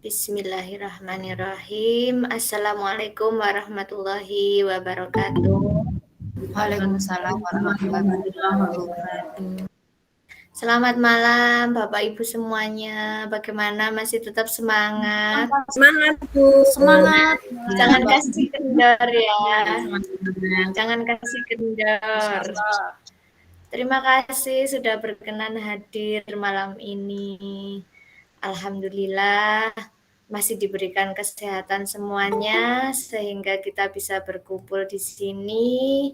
Bismillahirrahmanirrahim. Assalamualaikum warahmatullahi wabarakatuh. Waalaikumsalam warahmatullahi wabarakatuh. Selamat malam Bapak Ibu semuanya. Bagaimana, masih tetap semangat? Semangat Bu. Semangat. Jangan kasih kendor ya. Jangan kasih kendor. Terima kasih sudah berkenan hadir malam ini. Alhamdulillah masih diberikan kesehatan semuanya sehingga kita bisa berkumpul di sini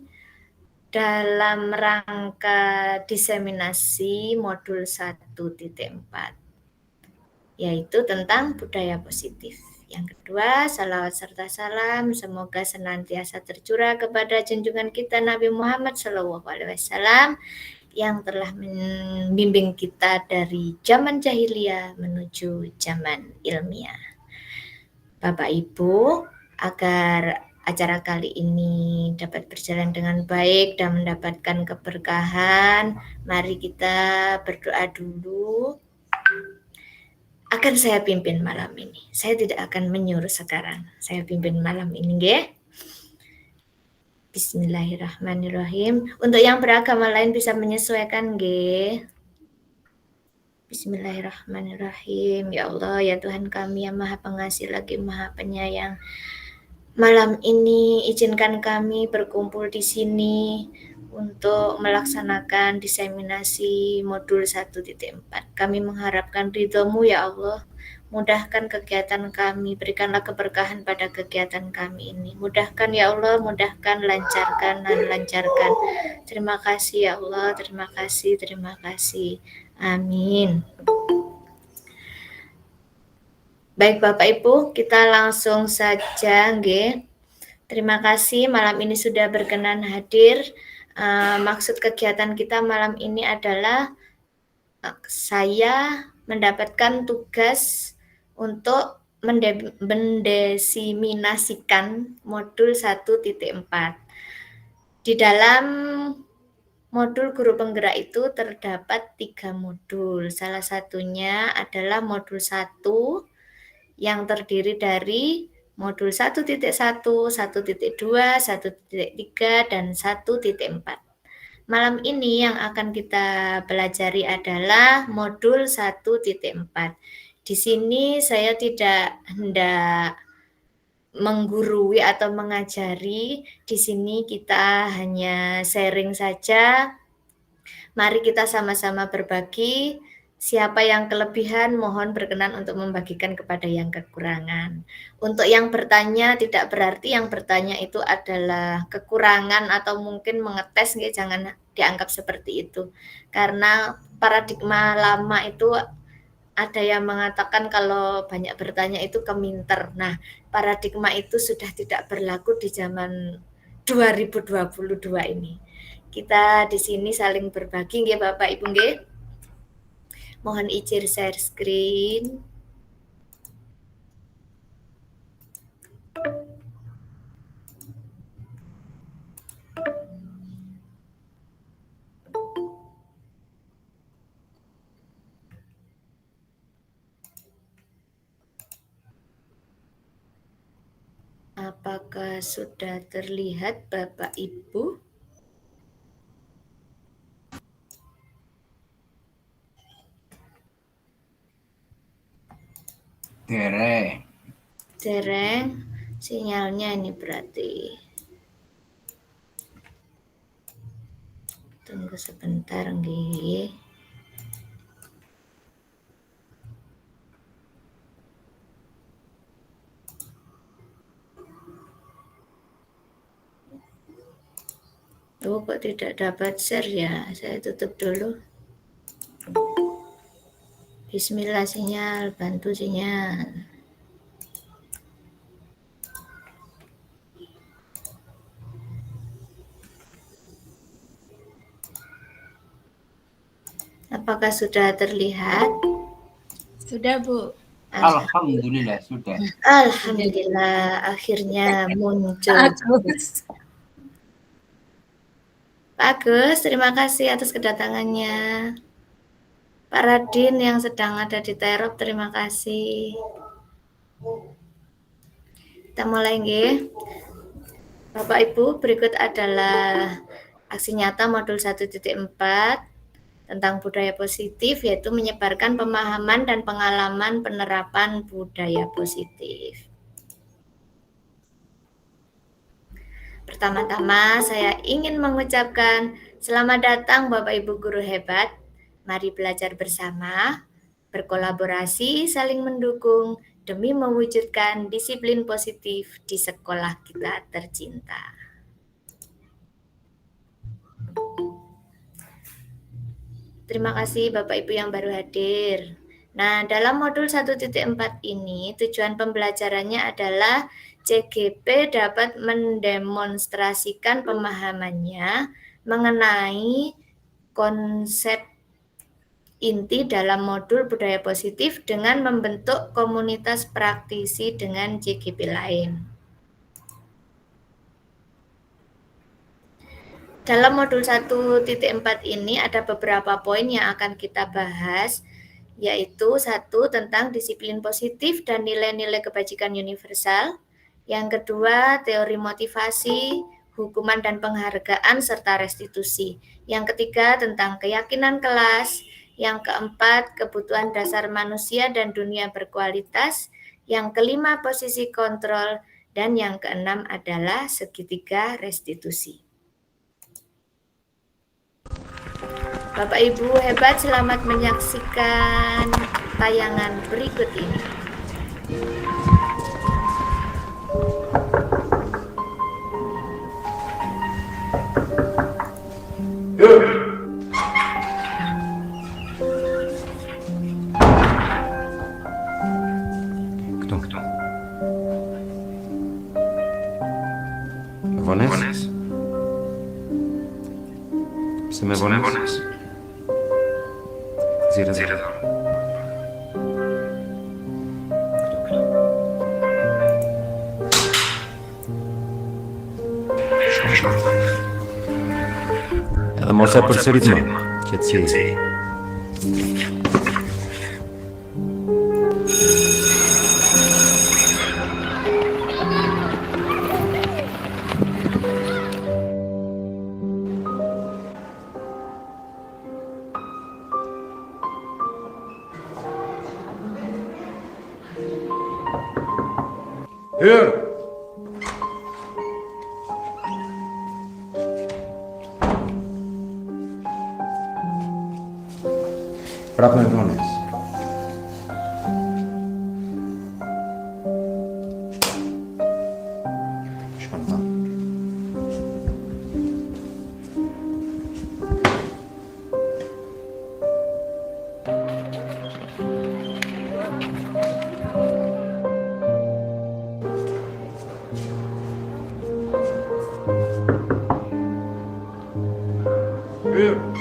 dalam rangka diseminasi modul 1.4 yaitu tentang budaya positif. Yang kedua, salawat serta salam semoga senantiasa tercurah kepada junjungan kita Nabi Muhammad SAW yang telah membimbing kita dari zaman jahiliyah menuju zaman ilmiah. Bapak Ibu, agar acara kali ini dapat berjalan dengan baik dan mendapatkan keberkahan, mari kita berdoa dulu. Akan saya pimpin malam ini. Saya tidak akan menyuruh sekarang. Saya pimpin malam ini, nggih. Bismillahirrahmanirrahim. Untuk yang beragama lain bisa menyesuaikan, nggih. Bismillahirrahmanirrahim. Ya Allah, ya Tuhan kami yang Maha Pengasih lagi Maha Penyayang. Malam ini izinkan kami berkumpul di sini untuk melaksanakan diseminasi modul 1.4. Kami mengharapkan ridho-Mu ya Allah. Mudahkan kegiatan kami, berikanlah keberkahan pada kegiatan kami ini. Mudahkan ya Allah, mudahkan, lancarkan dan lancarkan. Terima kasih ya Allah, terima kasih, terima kasih. Amin. Baik Bapak Ibu, kita langsung saja nggih. Terima kasih malam ini sudah berkenan hadir. Maksud kegiatan kita malam ini adalah saya mendapatkan tugas untuk mendesiminasikan modul 1.4. Di dalam modul guru penggerak itu terdapat 3 modul. Salah satunya adalah modul 1 yang terdiri dari modul 1.1, 1.2, 1.3, dan 1.4. Malam ini yang akan kita pelajari adalah modul 1.4. Di sini saya tidak hendak menggurui atau mengajari, di sini kita hanya sharing saja. Mari kita sama-sama berbagi. Siapa yang kelebihan, mohon berkenan untuk membagikan kepada yang kekurangan. Untuk yang bertanya, tidak berarti yang bertanya itu adalah kekurangan atau mungkin mengetes, jangan dianggap seperti itu. Karena paradigma lama itu ada yang mengatakan kalau banyak bertanya itu keminter. Nah, paradigma itu sudah tidak berlaku di zaman 2022 ini. Kita di sini saling berbagi, nggih Bapak Ibu nggih. Mohon izin share screen. Apakah sudah terlihat Bapak Ibu? Dereng. Sinyalnya ini berarti. Tunggu sebentar nggih. Oh, kok tidak dapat share ya? Saya tutup dulu. Bismillah sinyal, bantu sinyal. Apakah sudah terlihat? Sudah Bu. Alhamdulillah sudah. Alhamdulillah akhirnya muncul. Pak Agus, terima kasih atas kedatangannya. Pak Radin yang sedang ada di Terop, terima kasih. Kita mulai nggih. Bapak Ibu, berikut adalah aksi nyata modul 1.4 tentang budaya positif, yaitu menyebarkan pemahaman dan pengalaman penerapan budaya positif. Pertama-tama, saya ingin mengucapkan selamat datang Bapak Ibu guru hebat. Mari belajar bersama, berkolaborasi, saling mendukung, demi mewujudkan disiplin positif di sekolah kita tercinta. Terima kasih Bapak Ibu yang baru hadir. Nah, dalam modul 1.4 ini, tujuan pembelajarannya adalah CGP dapat mendemonstrasikan pemahamannya mengenai konsep inti dalam modul budaya positif dengan membentuk komunitas praktisi dengan CGP lain. Dalam modul 1.4 ini ada beberapa poin yang akan kita bahas, yaitu 1. Tentang disiplin positif dan nilai-nilai kebajikan universal. Yang kedua, teori motivasi, hukuman dan penghargaan, serta restitusi. Yang ketiga, tentang keyakinan kelas. Yang keempat, kebutuhan dasar manusia dan dunia berkualitas. Yang kelima, posisi kontrol. Dan yang keenam adalah segitiga restitusi. Bapak Ibu hebat, selamat menyaksikan tayangan berikut ini. Pones? Se me pones? Zero. Mo se për sërit më, qëtësi. Hyrë! Prapë me vones. Shkon ta. Hyrë!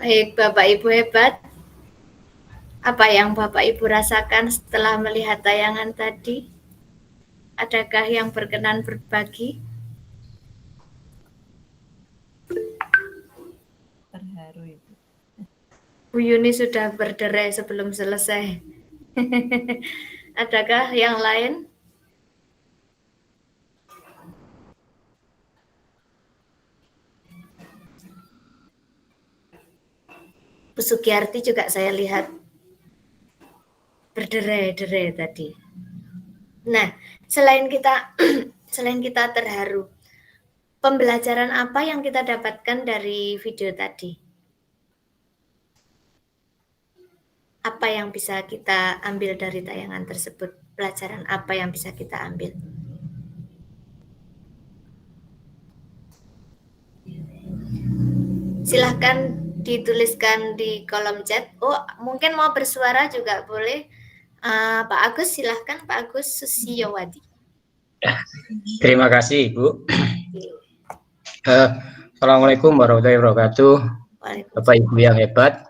Baik, Bapak Ibu hebat. Apa yang Bapak Ibu rasakan setelah melihat tayangan tadi? Adakah yang berkenan berbagi? Terharu Ibu. Bu Yuni sudah berderai sebelum selesai. Adakah yang lain? Bu Sugiyarti juga saya lihat berderai-derai tadi. Nah, selain kita terharu, pembelajaran apa yang kita dapatkan dari video tadi? Apa yang bisa kita ambil dari tayangan tersebut? Pelajaran apa yang bisa kita ambil? Silahkan dituliskan di kolom chat. Oh, mungkin mau bersuara juga boleh. Pak Agus, silahkan Pak Agus Susiyowadi. Terima kasih Ibu. Assalamualaikum warahmatullahi wabarakatuh. Bapak Ibu yang hebat.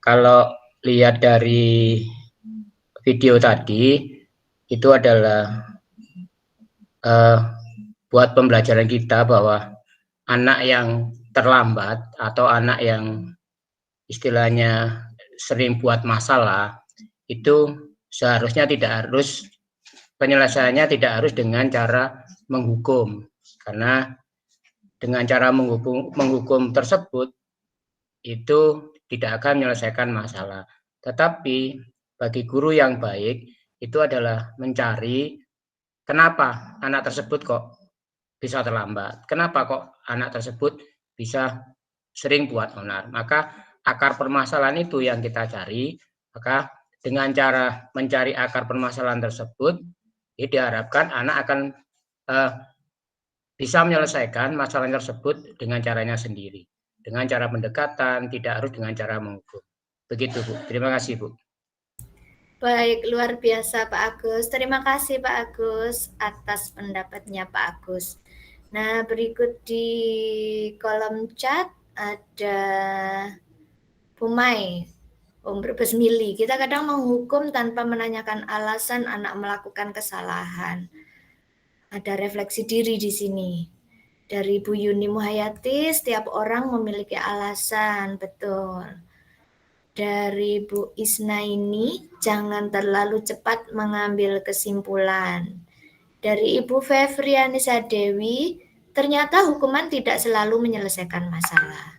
Kalau lihat dari video tadi, itu adalah buat pembelajaran kita bahwa anak yang terlambat atau anak yang istilahnya sering buat masalah, itu seharusnya tidak harus, penyelesaiannya tidak harus dengan cara menghukum, karena dengan cara menghukum tersebut itu tidak akan menyelesaikan masalah. Tetapi bagi guru yang baik itu adalah mencari kenapa anak tersebut kok bisa terlambat, kenapa kok anak tersebut bisa sering buat onar. Maka akar permasalahan itu yang kita cari. Maka dengan cara mencari akar permasalahan tersebut, ya diharapkan anak akan bisa menyelesaikan masalah tersebut dengan caranya sendiri, dengan cara pendekatan, tidak harus dengan cara menghukum. Begitu Bu. Terima kasih Bu. Baik, luar biasa Pak Agus. Terima kasih Pak Agus atas pendapatnya Pak Agus. Nah, berikut di kolom chat ada Bu Mai, Brebes Mili. Kita kadang menghukum tanpa menanyakan alasan anak melakukan kesalahan. Ada refleksi diri di sini. Dari Bu Yuni Muhayati, setiap orang memiliki alasan, betul. Dari Bu Isnaini, jangan terlalu cepat mengambil kesimpulan. Dari Ibu Fevrianisa Dewi, ternyata hukuman tidak selalu menyelesaikan masalah.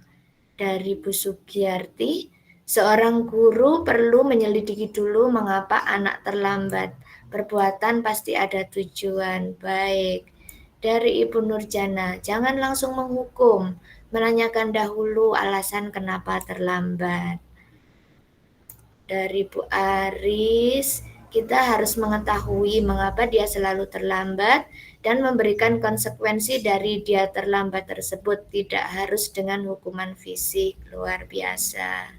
Dari Bu Sugiyarti, seorang guru perlu menyelidiki dulu mengapa anak terlambat. Perbuatan pasti ada tujuan. Baik. Dari Ibu Nurjana, jangan langsung menghukum, menanyakan dahulu alasan kenapa terlambat. Dari Bu Aris, kita harus mengetahui mengapa dia selalu terlambat dan memberikan konsekuensi dari dia terlambat tersebut, tidak harus dengan hukuman fisik. Luar biasa.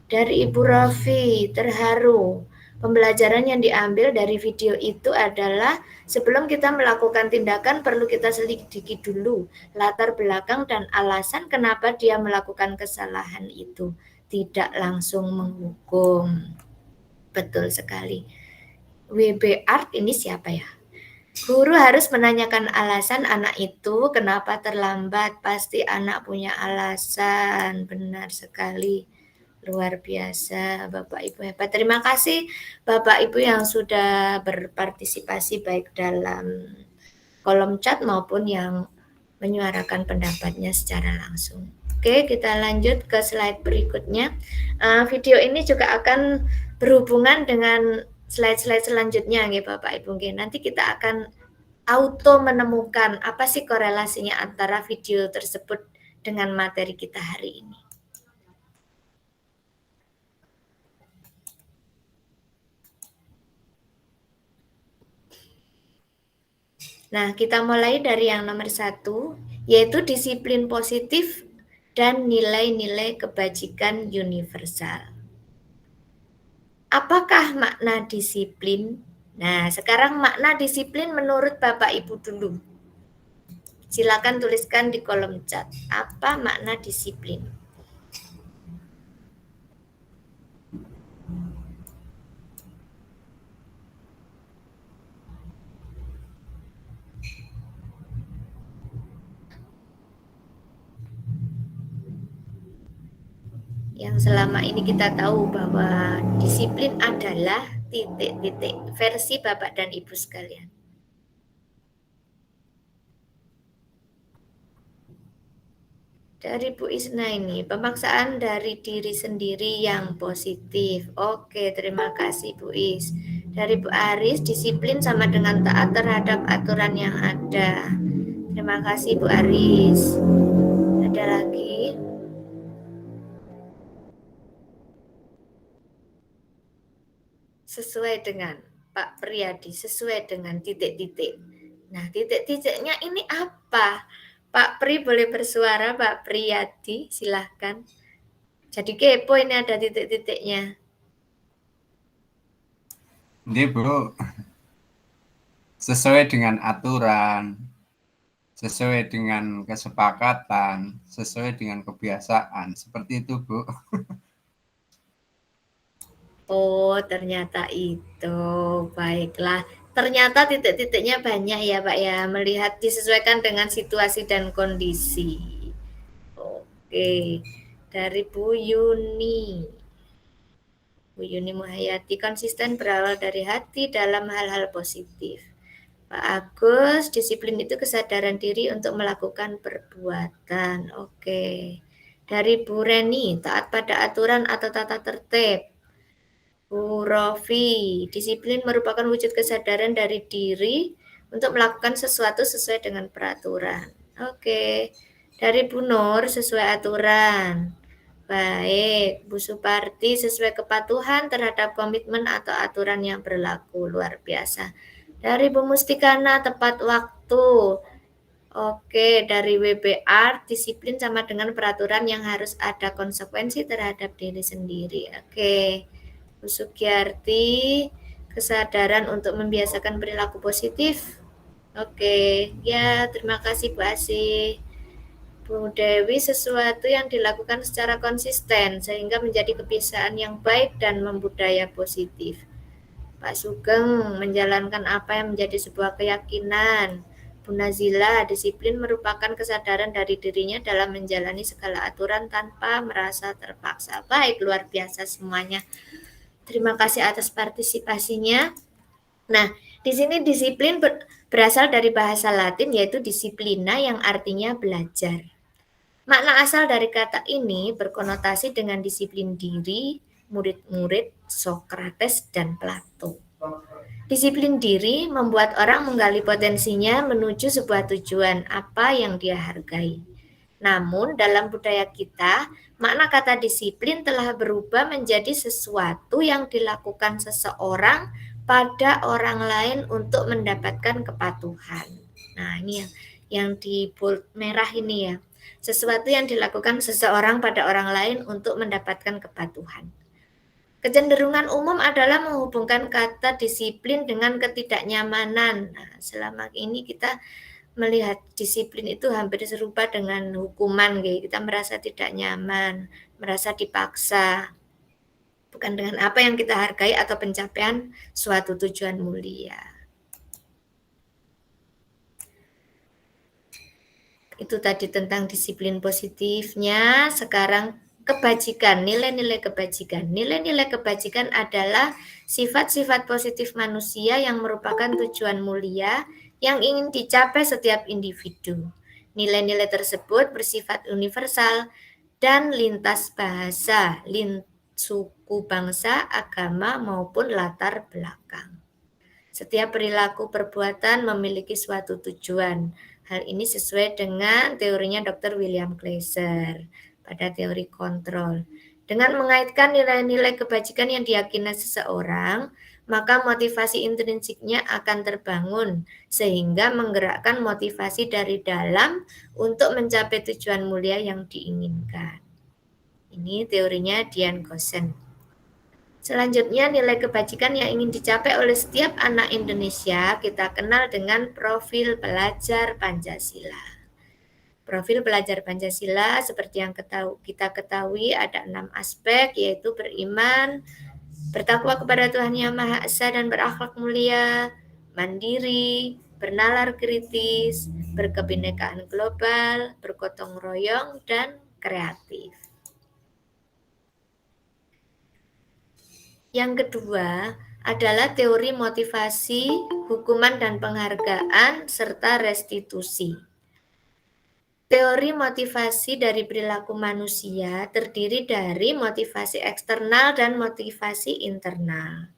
Dari Ibu Rafi, terharu. Pembelajaran yang diambil dari video itu adalah sebelum kita melakukan tindakan perlu kita selidiki dulu latar belakang dan alasan kenapa dia melakukan kesalahan itu, tidak langsung menghukum. Betul sekali. WB Art ini siapa ya? Guru harus menanyakan alasan anak itu kenapa terlambat. Pasti anak punya alasan. Benar sekali. Luar biasa Bapak Ibu hebat. Terima kasih Bapak Ibu yang sudah berpartisipasi baik dalam kolom chat maupun yang menyuarakan pendapatnya secara langsung. Oke, kita lanjut ke slide berikutnya. Video ini juga akan berhubungan dengan slide-slide selanjutnya ya Bapak Ibu. Nanti kita akan auto menemukan apa sih korelasinya antara video tersebut dengan materi kita hari ini. Nah, kita mulai dari yang nomor 1, yaitu disiplin positif dan nilai-nilai kebajikan universal. Apakah makna disiplin? Nah, sekarang makna disiplin menurut Bapak Ibu dulu. Silakan tuliskan di kolom chat. Apa makna disiplin? Yang selama ini kita tahu bahwa disiplin adalah titik-titik versi Bapak dan Ibu sekalian. Dari Bu Isna ini, pemaksaan dari diri sendiri yang positif. Oke, terima kasih Bu Is. Dari Bu Aris, disiplin sama dengan taat terhadap aturan yang ada. Terima kasih Bu Aris. Ada lagi? Sesuai dengan Pak Priyadi, sesuai dengan titik-titik. Nah, titik-titiknya ini apa? Pak Pri boleh bersuara, Pak Priyadi, silahkan. Jadi kepo ini ada titik-titiknya. Ini bro, sesuai dengan aturan, sesuai dengan kesepakatan, sesuai dengan kebiasaan, seperti itu Bu. Oh, ternyata itu. Baiklah. Ternyata titik-titiknya banyak ya, Pak ya. Melihat disesuaikan dengan situasi dan kondisi. Oke. Dari Bu Yuni. Bu Yuni Muhayyati, konsisten berawal dari hati dalam hal-hal positif. Pak Agus, disiplin itu kesadaran diri untuk melakukan perbuatan. Oke. Dari Bu Reni, taat pada aturan atau tata tertib. Bu Rofi, disiplin merupakan wujud kesadaran dari diri untuk melakukan sesuatu sesuai dengan peraturan. Oke. Dari Bu Nur, sesuai aturan. Baik, Bu Suparti, sesuai kepatuhan terhadap komitmen atau aturan yang berlaku. Luar biasa. Dari Bu Mustikana, tepat waktu. Oke, dari WBR, disiplin sama dengan peraturan yang harus ada konsekuensi terhadap diri sendiri. Oke. Bu Sugiyarti, kesadaran untuk membiasakan perilaku positif. Oke, ya terima kasih Bu Asih. Bu Dewi, sesuatu yang dilakukan secara konsisten sehingga menjadi kebiasaan yang baik dan membudaya positif. Pak Sugeng, menjalankan apa yang menjadi sebuah keyakinan. Bu Nazila, disiplin merupakan kesadaran dari dirinya dalam menjalani segala aturan tanpa merasa terpaksa. Baik, luar biasa semuanya. Terima kasih atas partisipasinya. Nah, di sini disiplin berasal dari bahasa Latin yaitu disiplina yang artinya belajar. Makna asal dari kata ini berkonotasi dengan disiplin diri, murid-murid Sokrates dan Plato. Disiplin diri membuat orang menggali potensinya menuju sebuah tujuan apa yang dia hargai. Namun dalam budaya kita, makna kata disiplin telah berubah menjadi sesuatu yang dilakukan seseorang pada orang lain untuk mendapatkan kepatuhan. Nah, ini yang di bold merah ini ya. Sesuatu yang dilakukan seseorang pada orang lain untuk mendapatkan kepatuhan. Kecenderungan umum adalah menghubungkan kata disiplin dengan ketidaknyamanan. Nah, selama ini kita melihat disiplin itu hampir serupa dengan hukuman, kita merasa tidak nyaman, merasa dipaksa, bukan dengan apa yang kita hargai atau pencapaian suatu tujuan mulia. Itu tadi tentang disiplin positifnya. Sekarang kebajikan, nilai-nilai kebajikan. Nilai-nilai kebajikan adalah sifat-sifat positif manusia yang merupakan tujuan mulia yang ingin dicapai setiap individu. Nilai-nilai tersebut bersifat universal dan lintas bahasa, suku, bangsa, agama, maupun latar belakang. Setiap perilaku perbuatan memiliki suatu tujuan. Hal ini sesuai dengan teorinya Dr. William Glasser pada teori kontrol. Dengan mengaitkan nilai-nilai kebajikan yang diyakini seseorang, maka motivasi intrinsiknya akan terbangun sehingga menggerakkan motivasi dari dalam untuk mencapai tujuan mulia yang diinginkan. Ini teorinya Dian Goosen. Selanjutnya, nilai kebajikan yang ingin dicapai oleh setiap anak Indonesia kita kenal dengan profil pelajar Pancasila. Profil pelajar Pancasila seperti yang kita ketahui ada 6 aspek, yaitu beriman, bertakwa kepada Tuhan Yang Maha Esa dan berakhlak mulia, mandiri, bernalar kritis, berkebinekaan global, bergotong royong, dan kreatif. Yang kedua adalah teori motivasi, hukuman dan penghargaan, serta restitusi. Teori motivasi dari perilaku manusia terdiri dari motivasi eksternal dan motivasi internal.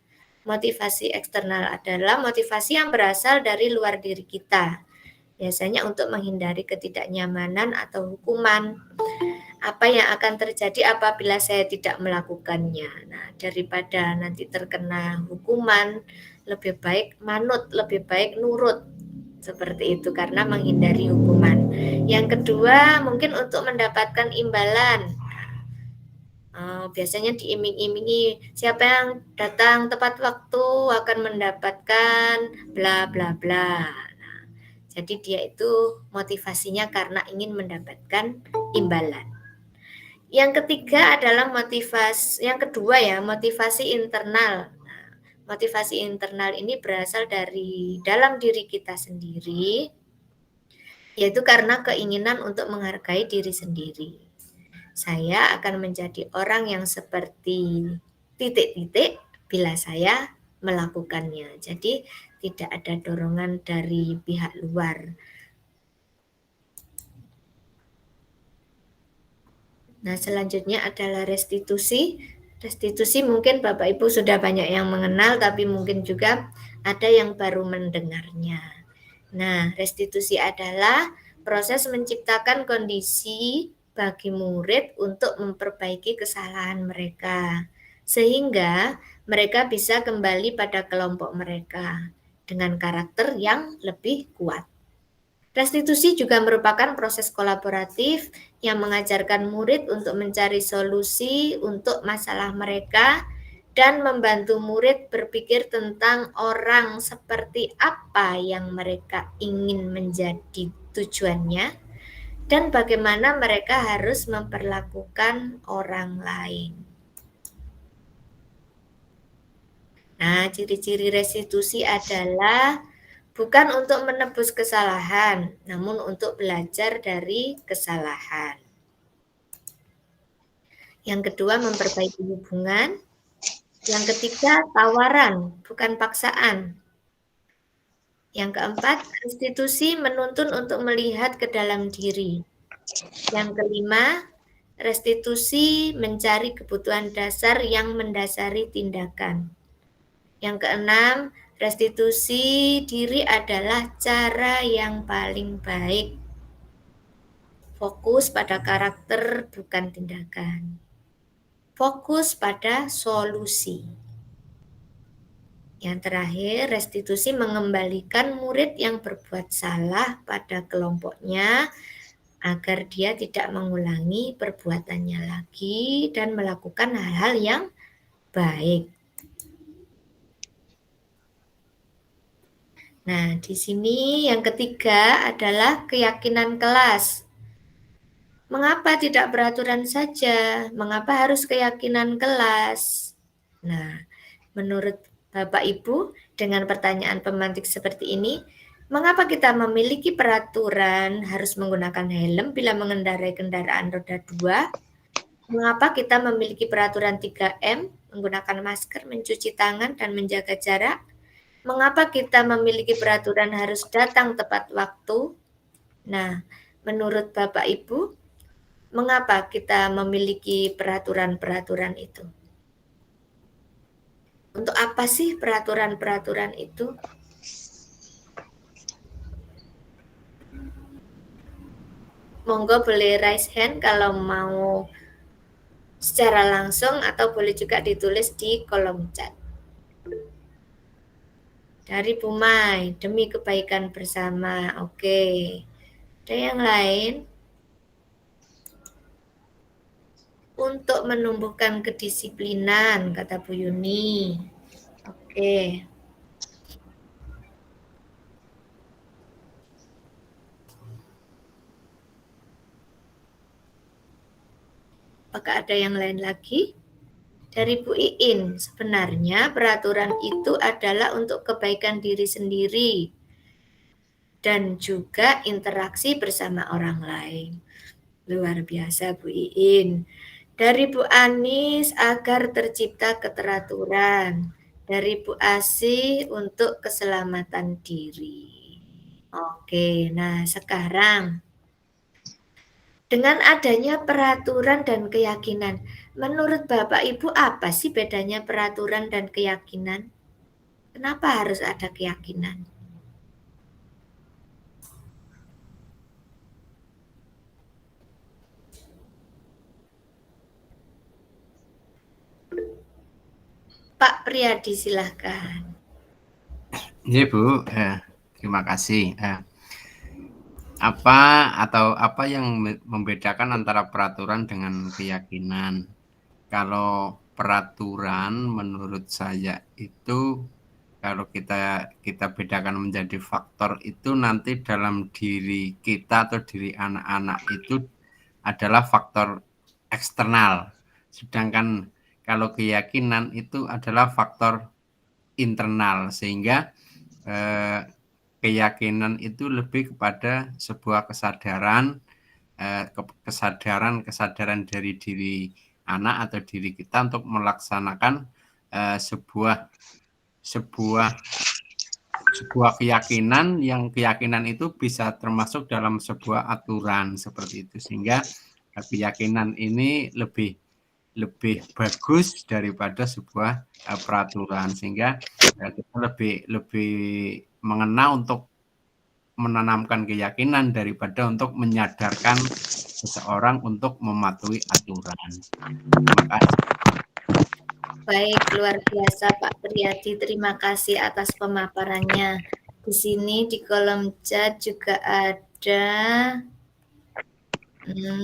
Motivasi eksternal adalah motivasi yang berasal dari luar diri kita, biasanya untuk menghindari ketidaknyamanan atau hukuman. Apa yang akan terjadi apabila saya tidak melakukannya? Nah, daripada nanti terkena hukuman, lebih baik manut, lebih baik nurut. Seperti itu karena menghindari hukuman. Yang kedua, mungkin untuk mendapatkan imbalan. Biasanya diiming-imingi, siapa yang datang tepat waktu akan mendapatkan bla bla bla. Nah, jadi dia itu motivasinya karena ingin mendapatkan imbalan. Yang ketiga adalah motivasi internal. Nah, motivasi internal ini berasal dari dalam diri kita sendiri, yaitu karena keinginan untuk menghargai diri sendiri. Saya akan menjadi orang yang seperti titik-titik bila saya melakukannya. Jadi tidak ada dorongan dari pihak luar. Nah, selanjutnya adalah restitusi. Restitusi mungkin Bapak Ibu sudah banyak yang mengenal, tapi mungkin juga ada yang baru mendengarnya. Nah, restitusi adalah proses menciptakan kondisi bagi murid untuk memperbaiki kesalahan mereka, sehingga mereka bisa kembali pada kelompok mereka dengan karakter yang lebih kuat. Restitusi juga merupakan proses kolaboratif yang mengajarkan murid untuk mencari solusi untuk masalah mereka dan membantu murid berpikir tentang orang seperti apa yang mereka ingin menjadi tujuannya dan bagaimana mereka harus memperlakukan orang lain. Nah, ciri-ciri restitusi adalah bukan untuk menebus kesalahan, namun untuk belajar dari kesalahan. Yang kedua, memperbaiki hubungan. Yang ketiga, tawaran, bukan paksaan. Yang keempat, restitusi menuntun untuk melihat ke dalam diri. Yang kelima, restitusi mencari kebutuhan dasar yang mendasari tindakan. Yang keenam, restitusi diri adalah cara yang paling baik. Fokus pada karakter, bukan tindakan. Fokus pada solusi. Yang terakhir, restitusi mengembalikan murid yang berbuat salah pada kelompoknya agar dia tidak mengulangi perbuatannya lagi dan melakukan hal-hal yang baik. Nah, di sini yang ketiga adalah keyakinan kelas. Mengapa tidak peraturan saja? Mengapa harus keyakinan kelas? Nah, menurut Bapak Ibu, dengan pertanyaan pemantik seperti ini, mengapa kita memiliki peraturan harus menggunakan helm bila mengendarai kendaraan roda 2? Mengapa kita memiliki peraturan 3M, menggunakan masker, mencuci tangan, dan menjaga jarak? Mengapa kita memiliki peraturan harus datang tepat waktu? Nah, menurut Bapak Ibu, mengapa kita memiliki peraturan-peraturan itu? Untuk apa sih peraturan-peraturan itu? Monggo boleh raise hand kalau mau secara langsung atau boleh juga ditulis di kolom chat. Dari Bu Mai, demi kebaikan bersama. Oke. Ada yang lain? Untuk menumbuhkan kedisiplinan, kata Bu Yuni. Oke. Apakah ada yang lain lagi? Dari Bu Iin, sebenarnya peraturan itu adalah untuk kebaikan diri sendiri dan juga interaksi bersama orang lain. Luar biasa Bu Iin. Dari Bu Anis, agar tercipta keteraturan. Dari Bu Asih, untuk keselamatan diri. Oke, nah sekarang dengan adanya peraturan dan keyakinan, menurut Bapak Ibu apa sih bedanya peraturan dan keyakinan? Kenapa harus ada keyakinan? Pak Priyadi silahkan. Iya Bu, terima kasih. Apa yang membedakan antara peraturan dengan keyakinan? Kalau peraturan menurut saya itu kalau kita bedakan menjadi faktor itu nanti dalam diri kita atau diri anak-anak itu adalah faktor eksternal. Sedangkan kalau keyakinan itu adalah faktor internal, sehingga keyakinan itu lebih kepada sebuah kesadaran dari diri anak atau diri kita untuk melaksanakan sebuah keyakinan, yang keyakinan itu bisa termasuk dalam sebuah aturan seperti itu, sehingga keyakinan ini lebih bagus daripada sebuah peraturan, sehingga kita lebih mengena untuk menanamkan keyakinan daripada untuk menyadarkan seseorang untuk mematuhi aturan. Terima kasih. Baik, luar biasa Pak Priyadi, terima kasih atas pemaparannya. Di sini di kolom chat juga ada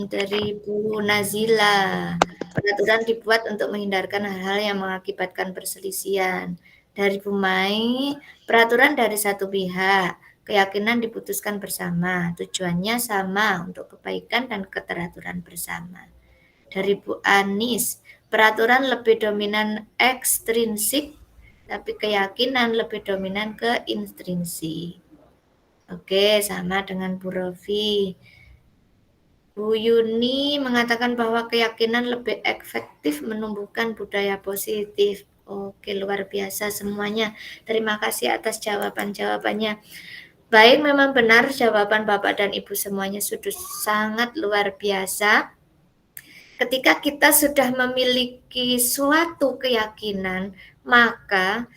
dari Bu Nazila. Peraturan dibuat untuk menghindarkan hal-hal yang mengakibatkan perselisihan. Dari Bu Mai, peraturan dari satu pihak, keyakinan diputuskan bersama, tujuannya sama untuk kebaikan dan keteraturan bersama. Dari Bu Anis, peraturan lebih dominan ekstrinsik, tapi keyakinan lebih dominan ke intrinsik. Oke, sama dengan Bu Rofi. Bu Yuni mengatakan bahwa keyakinan lebih efektif menumbuhkan budaya positif. Oke, luar biasa semuanya. Terima kasih atas jawaban-jawabannya. Baik, memang benar jawaban Bapak dan Ibu semuanya sudah sangat luar biasa. Ketika kita sudah memiliki suatu keyakinan, maka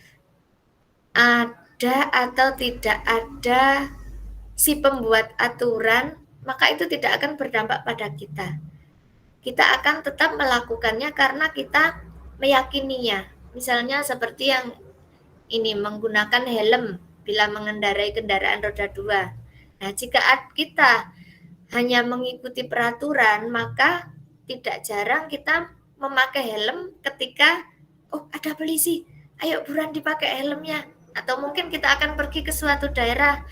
ada atau tidak ada si pembuat aturan, maka itu tidak akan berdampak pada kita. Kita akan tetap melakukannya karena kita meyakininya. Misalnya seperti yang ini, menggunakan helm bila mengendarai kendaraan roda 2. Nah, jika kita hanya mengikuti peraturan, maka tidak jarang kita memakai helm ketika ada polisi, ayo buruan dipakai helmnya. Atau mungkin kita akan pergi ke suatu daerah,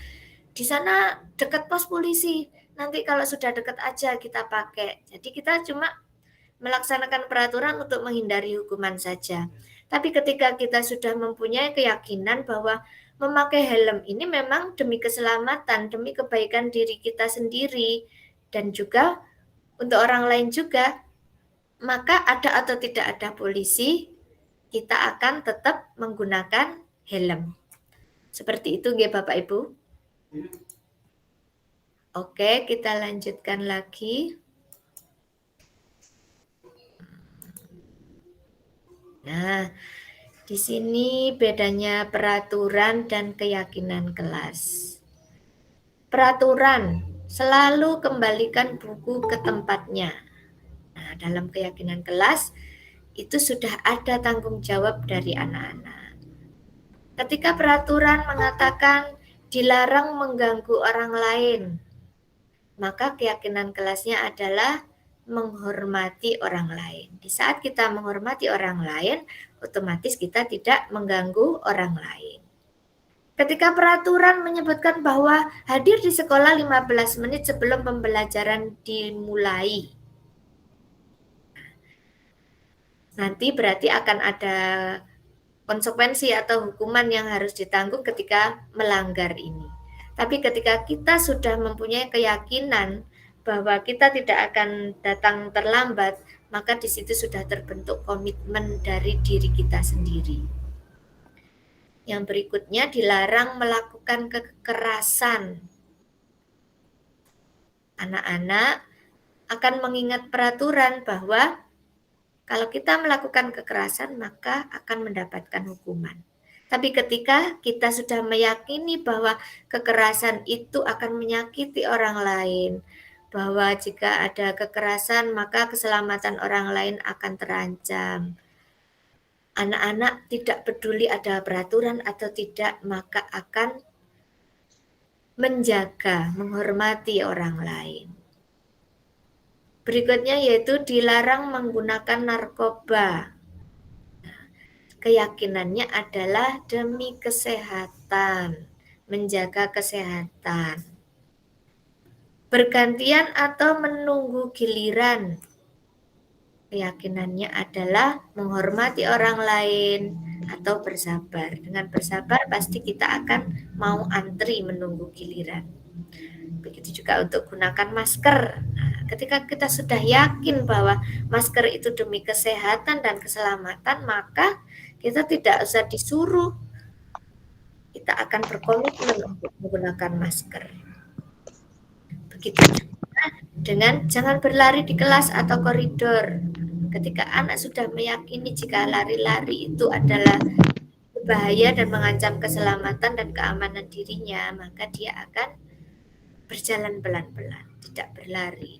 di sana dekat pos polisi, nanti kalau sudah dekat aja kita pakai. Jadi kita cuma melaksanakan peraturan untuk menghindari hukuman saja. Tapi ketika kita sudah mempunyai keyakinan bahwa memakai helm ini memang demi keselamatan, demi kebaikan diri kita sendiri, dan juga untuk orang lain juga, maka ada atau tidak ada polisi, kita akan tetap menggunakan helm. Seperti itu nggih Bapak Ibu. Oke, kita lanjutkan lagi. Nah, di sini bedanya peraturan dan keyakinan kelas. Peraturan selalu kembalikan buku ke tempatnya. Nah, dalam keyakinan kelas itu sudah ada tanggung jawab dari anak-anak. Ketika peraturan mengatakan dilarang mengganggu orang lain, maka keyakinan kelasnya adalah menghormati orang lain. Di saat kita menghormati orang lain, otomatis kita tidak mengganggu orang lain. Ketika peraturan menyebutkan bahwa hadir di sekolah 15 menit sebelum pembelajaran dimulai, nanti berarti akan ada konsekuensi atau hukuman yang harus ditanggung ketika melanggar ini. Tapi ketika kita sudah mempunyai keyakinan bahwa kita tidak akan datang terlambat, maka di situ sudah terbentuk komitmen dari diri kita sendiri. Yang berikutnya, dilarang melakukan kekerasan. Anak-anak akan mengingat peraturan bahwa kalau kita melakukan kekerasan maka akan mendapatkan hukuman. Tapi ketika kita sudah meyakini bahwa kekerasan itu akan menyakiti orang lain, bahwa jika ada kekerasan maka keselamatan orang lain akan terancam, anak-anak tidak peduli ada peraturan atau tidak, maka akan menjaga, menghormati orang lain. Berikutnya yaitu dilarang menggunakan narkoba. Keyakinannya adalah demi kesehatan, menjaga kesehatan. Bergantian atau menunggu giliran. Keyakinannya adalah menghormati orang lain atau bersabar. Dengan bersabar pasti kita akan mau antri menunggu giliran. Begitu juga untuk gunakan masker. Nah, ketika kita sudah yakin bahwa masker itu demi kesehatan dan keselamatan, maka kita tidak usah disuruh. Kita akan berkomitmen untuk menggunakan masker. Begitu juga dengan jangan berlari di kelas atau koridor. Ketika anak sudah meyakini jika lari-lari itu adalah berbahaya dan mengancam keselamatan dan keamanan dirinya, maka dia akan berjalan pelan-pelan, tidak berlari.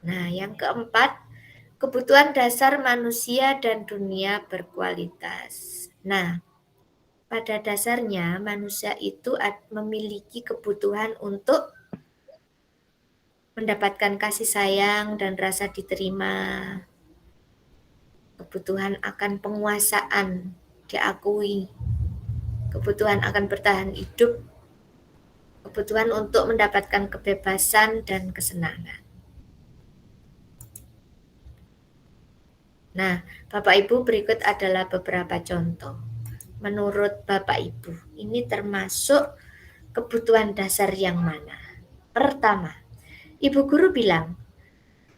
Nah, yang keempat, kebutuhan dasar manusia dan dunia berkualitas. Nah, pada dasarnya manusia itu memiliki kebutuhan untuk mendapatkan kasih sayang dan rasa diterima, kebutuhan akan penguasaan, diakui, kebutuhan akan bertahan hidup, kebutuhan untuk mendapatkan kebebasan dan kesenangan. Nah, Bapak Ibu, berikut adalah beberapa contoh. Menurut Bapak Ibu, ini termasuk kebutuhan dasar yang mana? Pertama, Ibu guru bilang,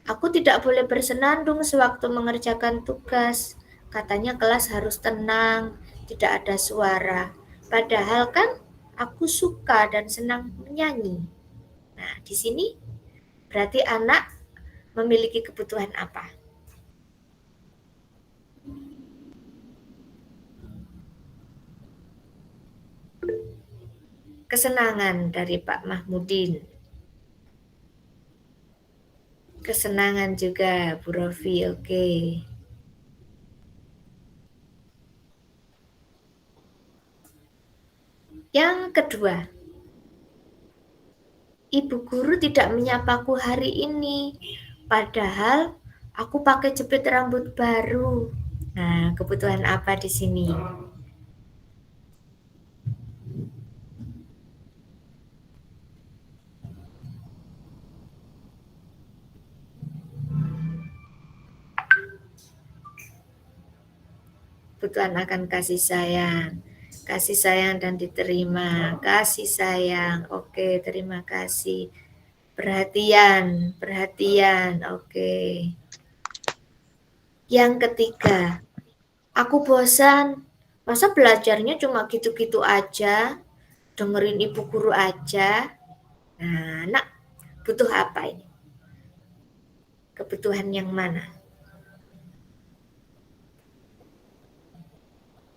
aku tidak boleh bersenandung sewaktu mengerjakan tugas. Katanya kelas harus tenang, tidak ada suara. Padahal kan aku suka dan senang menyanyi. Nah, di sini berarti anak memiliki kebutuhan apa? Kesenangan dari Pak Mahmudin. Kesenangan juga Bu Rofi, oke. Yang kedua, Ibu guru tidak menyapaku hari ini, padahal aku pakai jepit rambut baru. Nah, kebutuhan apa di sini? Kebutuhan akan kasih sayang dan diterima, kasih sayang, oke, terima kasih, perhatian, oke. Yang ketiga, aku bosan, masa belajarnya cuma gitu-gitu aja, dengerin ibu guru aja. Nah, nak, butuh apa ini? Kebutuhan yang mana?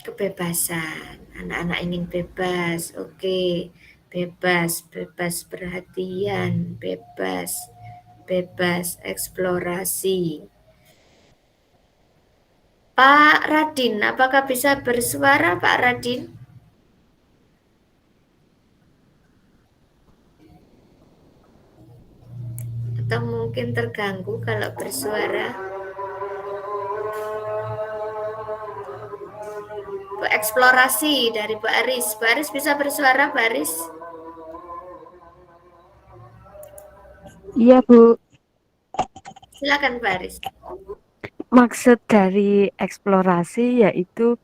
Kebebasan. Anak-anak ingin bebas, oke. Bebas perhatian, bebas eksplorasi. Pak Radin, apakah bisa bersuara Pak Radin? Atau mungkin terganggu kalau bersuara? Eksplorasi dari Bu Aris. Bu Aris bisa bersuara, Bu Aris? Iya, Bu. Silakan, Bu Aris. Maksud dari eksplorasi yaitu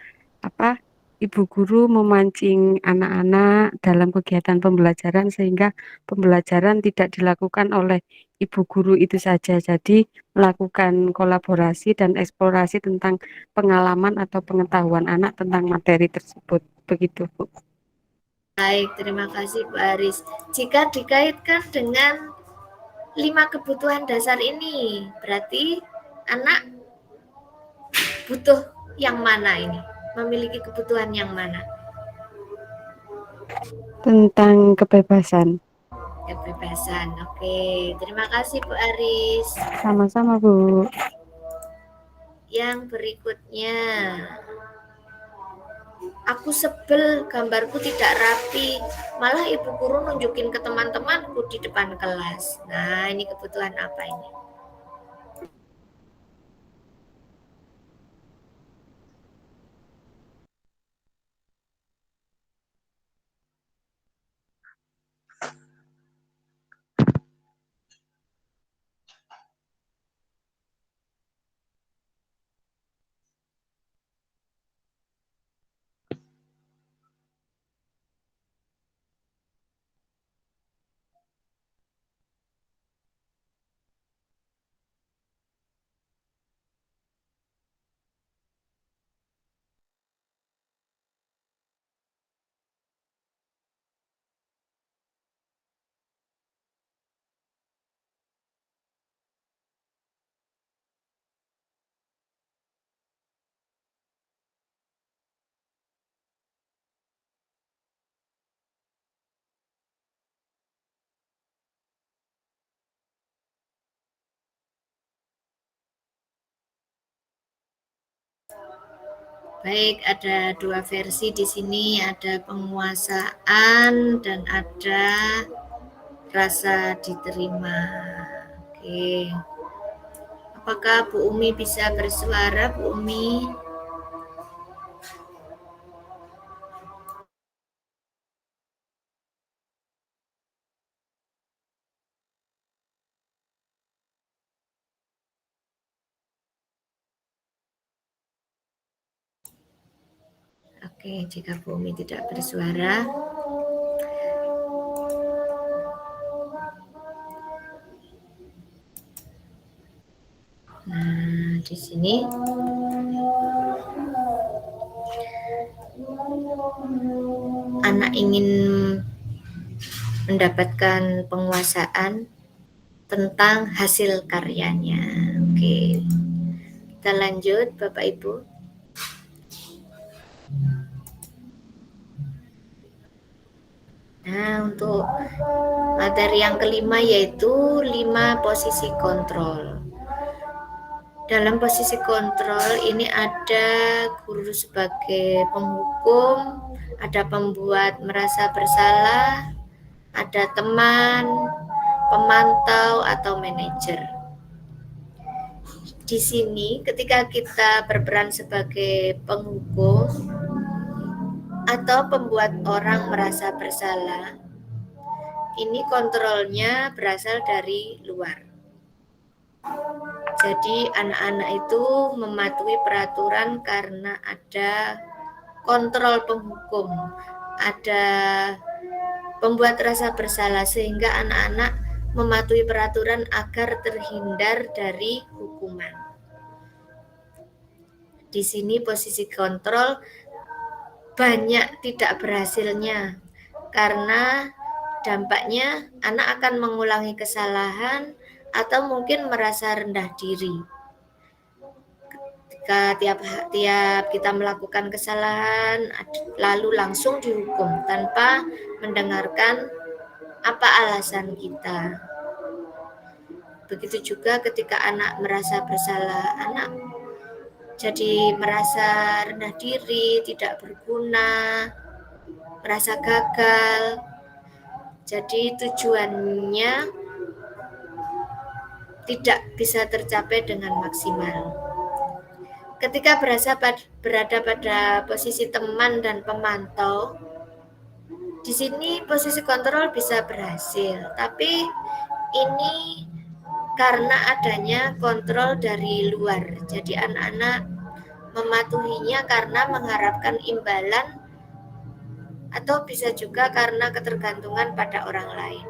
ibu guru memancing anak-anak dalam kegiatan pembelajaran sehingga pembelajaran tidak dilakukan oleh ibu guru itu saja. Jadi melakukan kolaborasi dan eksplorasi tentang pengalaman atau pengetahuan anak tentang materi tersebut. Begitu, Bu. Baik, terima kasih Bu Aris. Jika dikaitkan dengan 5 kebutuhan dasar ini, berarti anak butuh yang mana ini? Memiliki kebutuhan yang mana? Tentang kebebasan. Kebebasan. Oke, terima kasih Bu Aris. Sama-sama, Bu. Yang berikutnya, aku sebel gambarku tidak rapi, malah ibu guru nunjukin ke teman-temanku di depan kelas. Nah, ini kebutuhan apa ini? Baik, ada 2 versi di sini, ada penguasaan dan ada rasa diterima. Oke. Apakah Bu Umi bisa bersuara, Bu Umi? Oke, jika Bu Umi tidak bersuara, nah di sini anak ingin mendapatkan penguasaan tentang hasil karyanya. Oke, kita lanjut Bapak Ibu. Nah, untuk materi yang kelima yaitu 5 posisi kontrol. Dalam posisi kontrol ini ada guru sebagai penghukum, ada pembuat merasa bersalah, ada teman, pemantau atau manajer. Di sini ketika kita berperan sebagai penghukum atau pembuat orang merasa bersalah, ini kontrolnya berasal dari luar. Jadi anak-anak itu mematuhi peraturan karena ada kontrol penghukum, ada pembuat rasa bersalah sehingga anak-anak mematuhi peraturan agar terhindar dari hukuman. Di sini posisi kontrol banyak tidak berhasilnya karena dampaknya anak akan mengulangi kesalahan atau mungkin merasa rendah diri. Ketika tiap kita melakukan kesalahan lalu langsung dihukum tanpa mendengarkan apa alasan kita. Begitu juga ketika anak merasa bersalah, anak jadi merasa rendah diri, tidak berguna, merasa gagal. Jadi tujuannya tidak bisa tercapai dengan maksimal. Ketika berada pada posisi teman dan pemantau, di sini posisi kontrol bisa berhasil, tapi ini karena adanya kontrol dari luar. Jadi anak-anak mematuhinya karena mengharapkan imbalan atau bisa juga karena ketergantungan pada orang lain.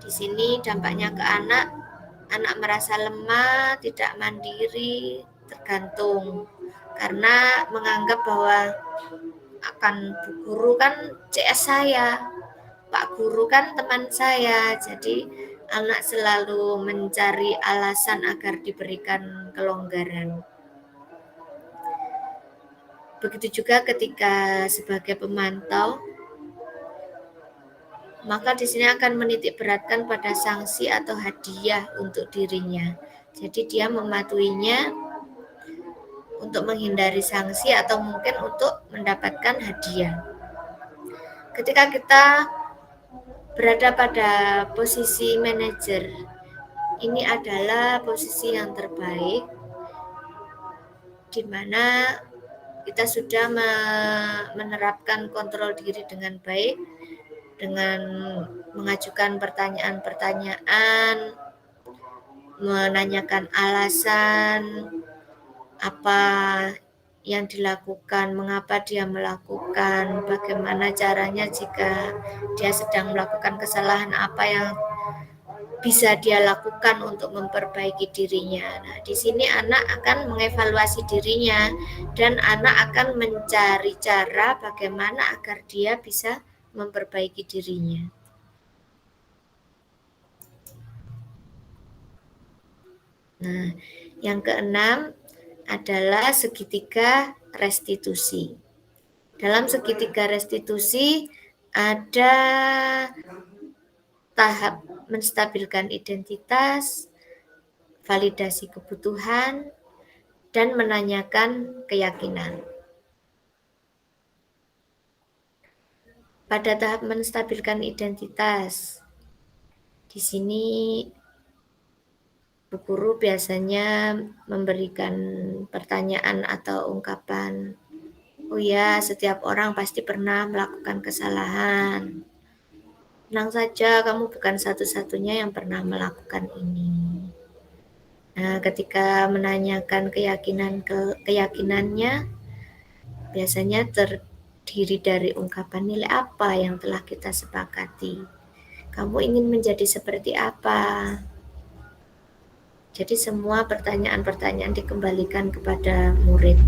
Di sini dampaknya ke anak merasa lemah, tidak mandiri, tergantung karena menganggap bahwa akan Bu Guru kan CS saya, Pak Guru kan teman saya, jadi anak selalu mencari alasan agar diberikan kelonggaran. Begitu juga ketika sebagai pemantau, maka di sini akan menitik beratkan pada sanksi atau hadiah untuk dirinya. Jadi dia mematuhinya untuk menghindari sanksi atau mungkin untuk mendapatkan hadiah. Ketika kita berada pada posisi manajer, ini adalah posisi yang terbaik di mana kita sudah menerapkan kontrol diri dengan baik, dengan mengajukan pertanyaan-pertanyaan, menanyakan alasan apa yang dilakukan, mengapa dia melakukan, bagaimana caranya jika dia sedang melakukan kesalahan, apa yang bisa dia lakukan untuk memperbaiki dirinya. Nah, di sini anak akan mengevaluasi dirinya dan anak akan mencari cara bagaimana agar dia bisa memperbaiki dirinya. Nah, yang keenam adalah segitiga restitusi. Dalam segitiga restitusi ada tahap menstabilkan identitas, validasi kebutuhan, dan menanyakan keyakinan. Pada tahap menstabilkan identitas, di sini Bu Guru biasanya memberikan pertanyaan atau ungkapan, oh ya, setiap orang pasti pernah melakukan kesalahan. Tenang saja, kamu bukan satu-satunya yang pernah melakukan ini. Nah, ketika menanyakan keyakinannya, biasanya terdiri dari ungkapan nilai apa yang telah kita sepakati. Kamu ingin menjadi seperti apa? Jadi semua pertanyaan-pertanyaan dikembalikan kepada murid.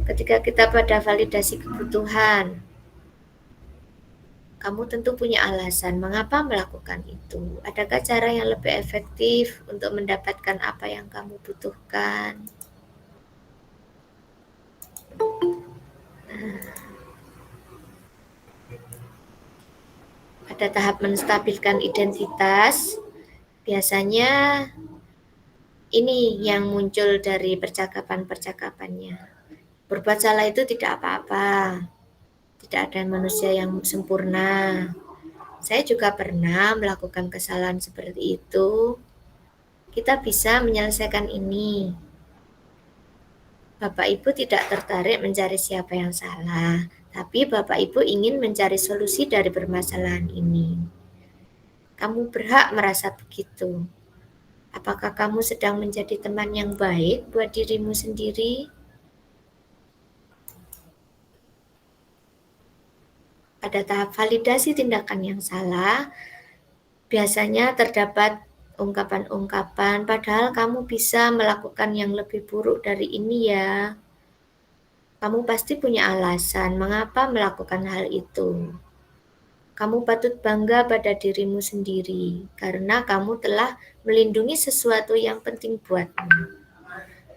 Ketika kita pada validasi kebutuhan, kamu tentu punya alasan mengapa melakukan itu. Adakah cara yang lebih efektif untuk mendapatkan apa yang kamu butuhkan? Pada tahap menstabilkan identitas, biasanya ini yang muncul dari percakapan-percakapannya. Berbuat salah itu tidak apa-apa. Tidak ada manusia yang sempurna. Saya juga pernah melakukan kesalahan seperti itu. Kita bisa menyelesaikan ini. Bapak Ibu tidak tertarik mencari siapa yang salah, tapi Bapak Ibu ingin mencari solusi dari permasalahan ini. Kamu berhak merasa begitu. Apakah kamu sedang menjadi teman yang baik buat dirimu sendiri? Pada tahap validasi tindakan yang salah, biasanya terdapat ungkapan-ungkapan, padahal kamu bisa melakukan yang lebih buruk dari ini ya. Kamu pasti punya alasan mengapa melakukan hal itu. Kamu patut bangga pada dirimu sendiri, karena kamu telah melindungi sesuatu yang penting buatmu.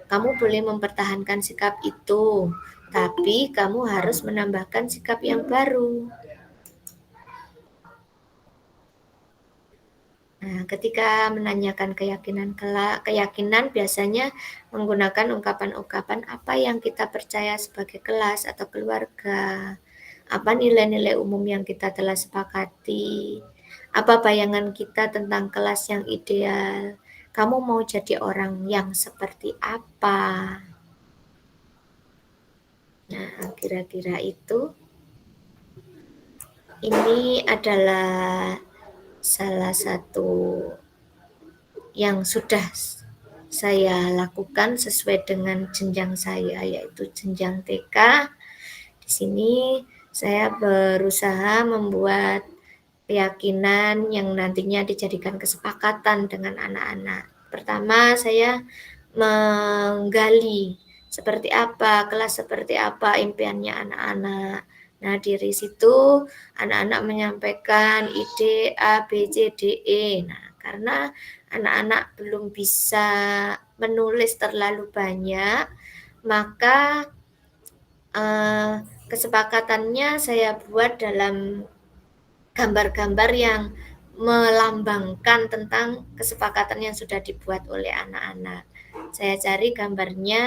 Kamu boleh mempertahankan sikap itu, tapi kamu harus menambahkan sikap yang baru. Nah, ketika menanyakan keyakinan biasanya menggunakan ungkapan-ungkapan apa yang kita percaya sebagai kelas atau keluarga, apa nilai-nilai umum yang kita telah sepakati, apa bayangan kita tentang kelas yang ideal, kamu mau jadi orang yang seperti apa. Nah, kira-kira itu. Ini adalah salah satu yang sudah saya lakukan sesuai dengan jenjang saya, yaitu jenjang TK. Di sini saya berusaha membuat keyakinan yang nantinya dijadikan kesepakatan dengan anak-anak. Pertama, saya menggali seperti apa, kelas seperti apa impiannya anak-anak. Nah, dari situ anak-anak menyampaikan ide A, B, C, D, E. Nah, karena anak-anak belum bisa menulis terlalu banyak, maka kesepakatannya saya buat dalam gambar-gambar yang melambangkan tentang kesepakatan yang sudah dibuat oleh anak-anak. Saya cari gambarnya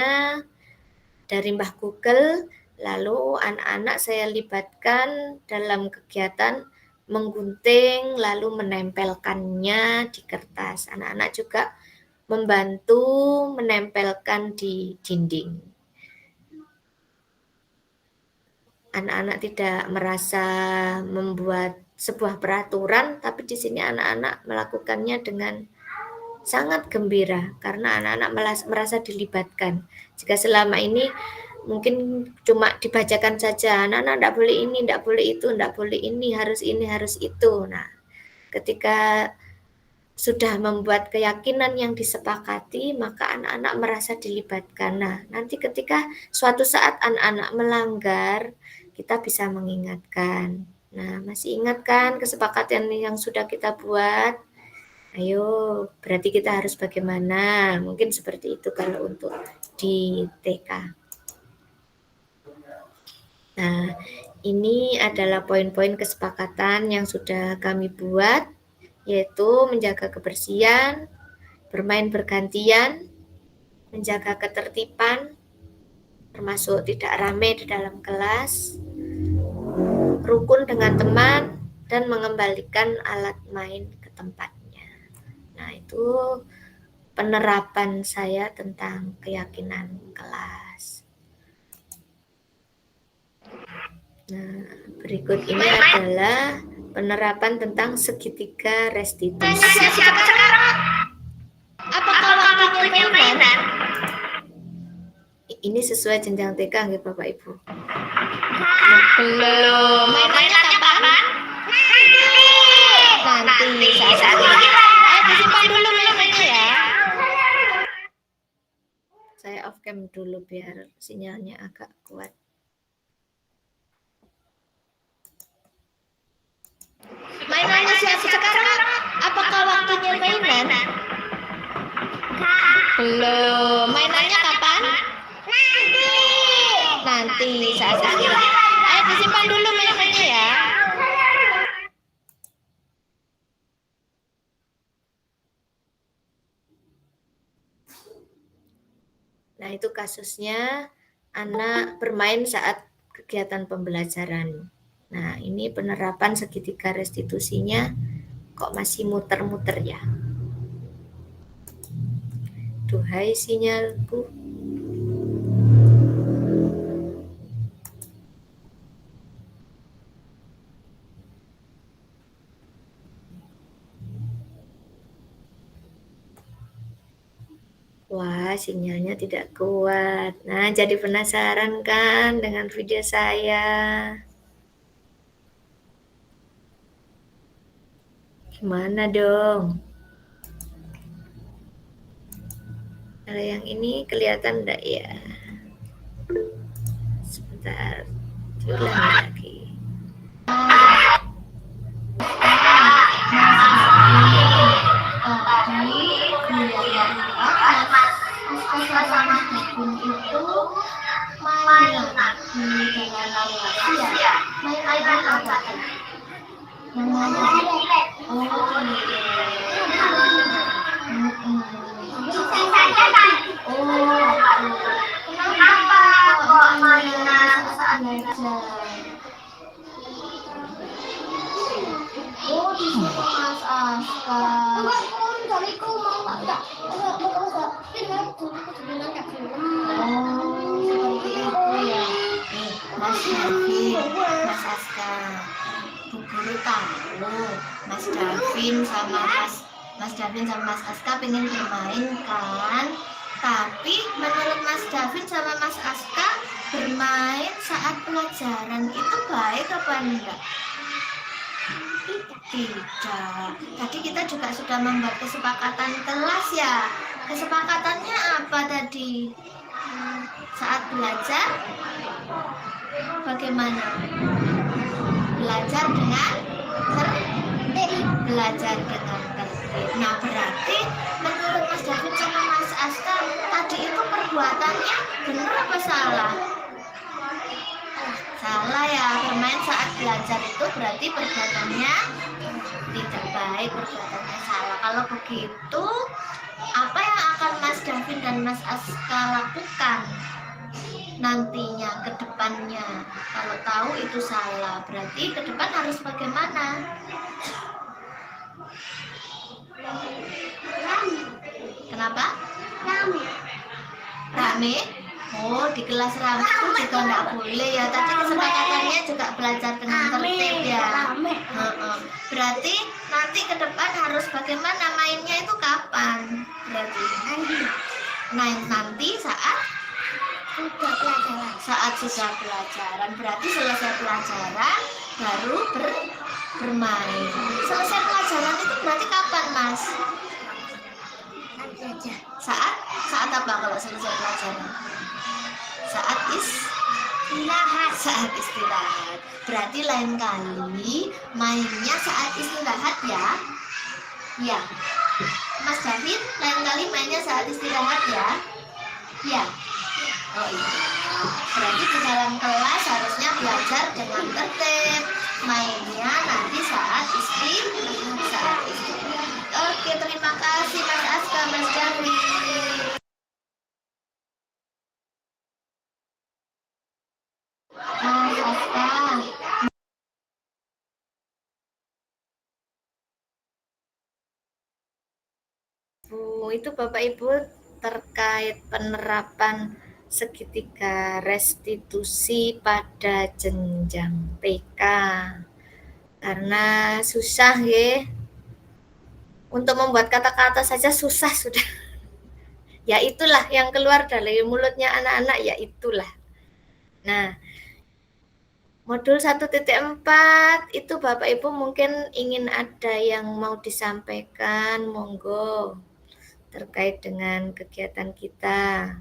dari Mbah Google, lalu anak-anak saya libatkan dalam kegiatan menggunting lalu menempelkannya di kertas. Anak-anak juga membantu menempelkan di dinding. Anak-anak tidak merasa membuat sebuah peraturan, tapi di sini anak-anak melakukannya dengan sangat gembira karena anak-anak merasa dilibatkan. Jika selama ini mungkin cuma dibacakan saja, anak-anak tidak boleh ini, tidak boleh itu, tidak boleh ini, harus itu. Nah, ketika sudah membuat keyakinan yang disepakati, maka anak-anak merasa dilibatkan. Nah, nanti ketika suatu saat anak-anak melanggar, kita bisa mengingatkan. Nah, masih ingat kan kesepakatan yang sudah kita buat? Ayo, berarti kita harus bagaimana? Mungkin seperti itu kalau untuk di TK. Nah, ini adalah poin-poin kesepakatan yang sudah kami buat, yaitu menjaga kebersihan, bermain bergantian, menjaga ketertiban, termasuk tidak ramai di dalam kelas, rukun dengan teman, dan mengembalikan alat main ke tempatnya. Nah, itu penerapan saya tentang keyakinan kelas. Nah, berikut ini adalah penerapan tentang segitiga restitusi. Apakah waktunya mainan? Ini sesuai jenjang TK nggih Bapak Ibu? Belum. Mainannya kapan? Nanti. Saat ini. Ayo disimpan dulu mainannya ya. Saya off cam dulu biar sinyalnya agak kuat. Mainannya siapa sekarang? Apakah waktunya mainan? Belum. Mainannya kapan? Nanti. Saat ini. Ayo disimpan dulu mainannya ya. Nah, itu kasusnya anak bermain saat kegiatan pembelajaran. Nah, ini penerapan segitiga restitusinya kok masih muter-muter ya? Duhai sinyalku. Wah, sinyalnya tidak kuat. Nah, jadi penasaran kan dengan video saya? Gimana dong? Kalau yang ini kelihatan enggak ya? Sebentar, diulangi lagi. Mas Aska, Bu Guru tahu Mas Davin sama Mas Mas Davin sama Mas Aska pengen bermain kan, tapi menurut Mas Davin sama Mas Aska bermain saat pelajaran itu baik apa enggak? Tidak. Tadi kita juga sudah membuat kesepakatan kelas ya. Kesepakatannya apa tadi? Saat belajar bagaimana? Belajar dengan tertib. Belajar dengan tertib. Nah, berarti menurut Mas David sama Mas Aska tadi itu perbuatannya benar apa salah? Salah ya, bermain saat belajar itu berarti perbuatannya tidak baik, perbuatannya salah. Kalau begitu, apa yang akan Mas Davin dan Mas Aska lakukan nantinya ke depannya? Kalau tahu itu salah, berarti ke depan harus bagaimana? Kenapa? Rame? Oh, di kelas rame itu juga nggak boleh ya. Tadi kesepakatannya juga belajar dengan tertib ya. Berarti nanti ke depan harus bagaimana, mainnya itu kapan? Berarti nanti saat sudah pelajaran. Berarti selesai pelajaran baru bermain. Selesai pelajaran itu berarti kapan, Mas? Saat apa kalau selesai pelajaran? Saat istirahat. Berarti lain kali mainnya saat istirahat ya. Ya. Mas David, lain kali mainnya saat istirahat ya. Ya. Oh iya. Berarti di dalam kelas harusnya belajar dengan tertib. Mainnya nanti saat istirahat. Oke, terima kasih Mas Aska, Mas David. Mas Aska. Bu, itu Bapak Ibu terkait penerapan segitiga restitusi pada jenjang TK. Karena susah ya. Untuk membuat kata-kata saja susah sudah. Ya itulah yang keluar dari mulutnya anak-anak, ya itulah. Nah, modul 1.4 itu Bapak Ibu mungkin ingin ada yang mau disampaikan, monggo, terkait dengan kegiatan kita.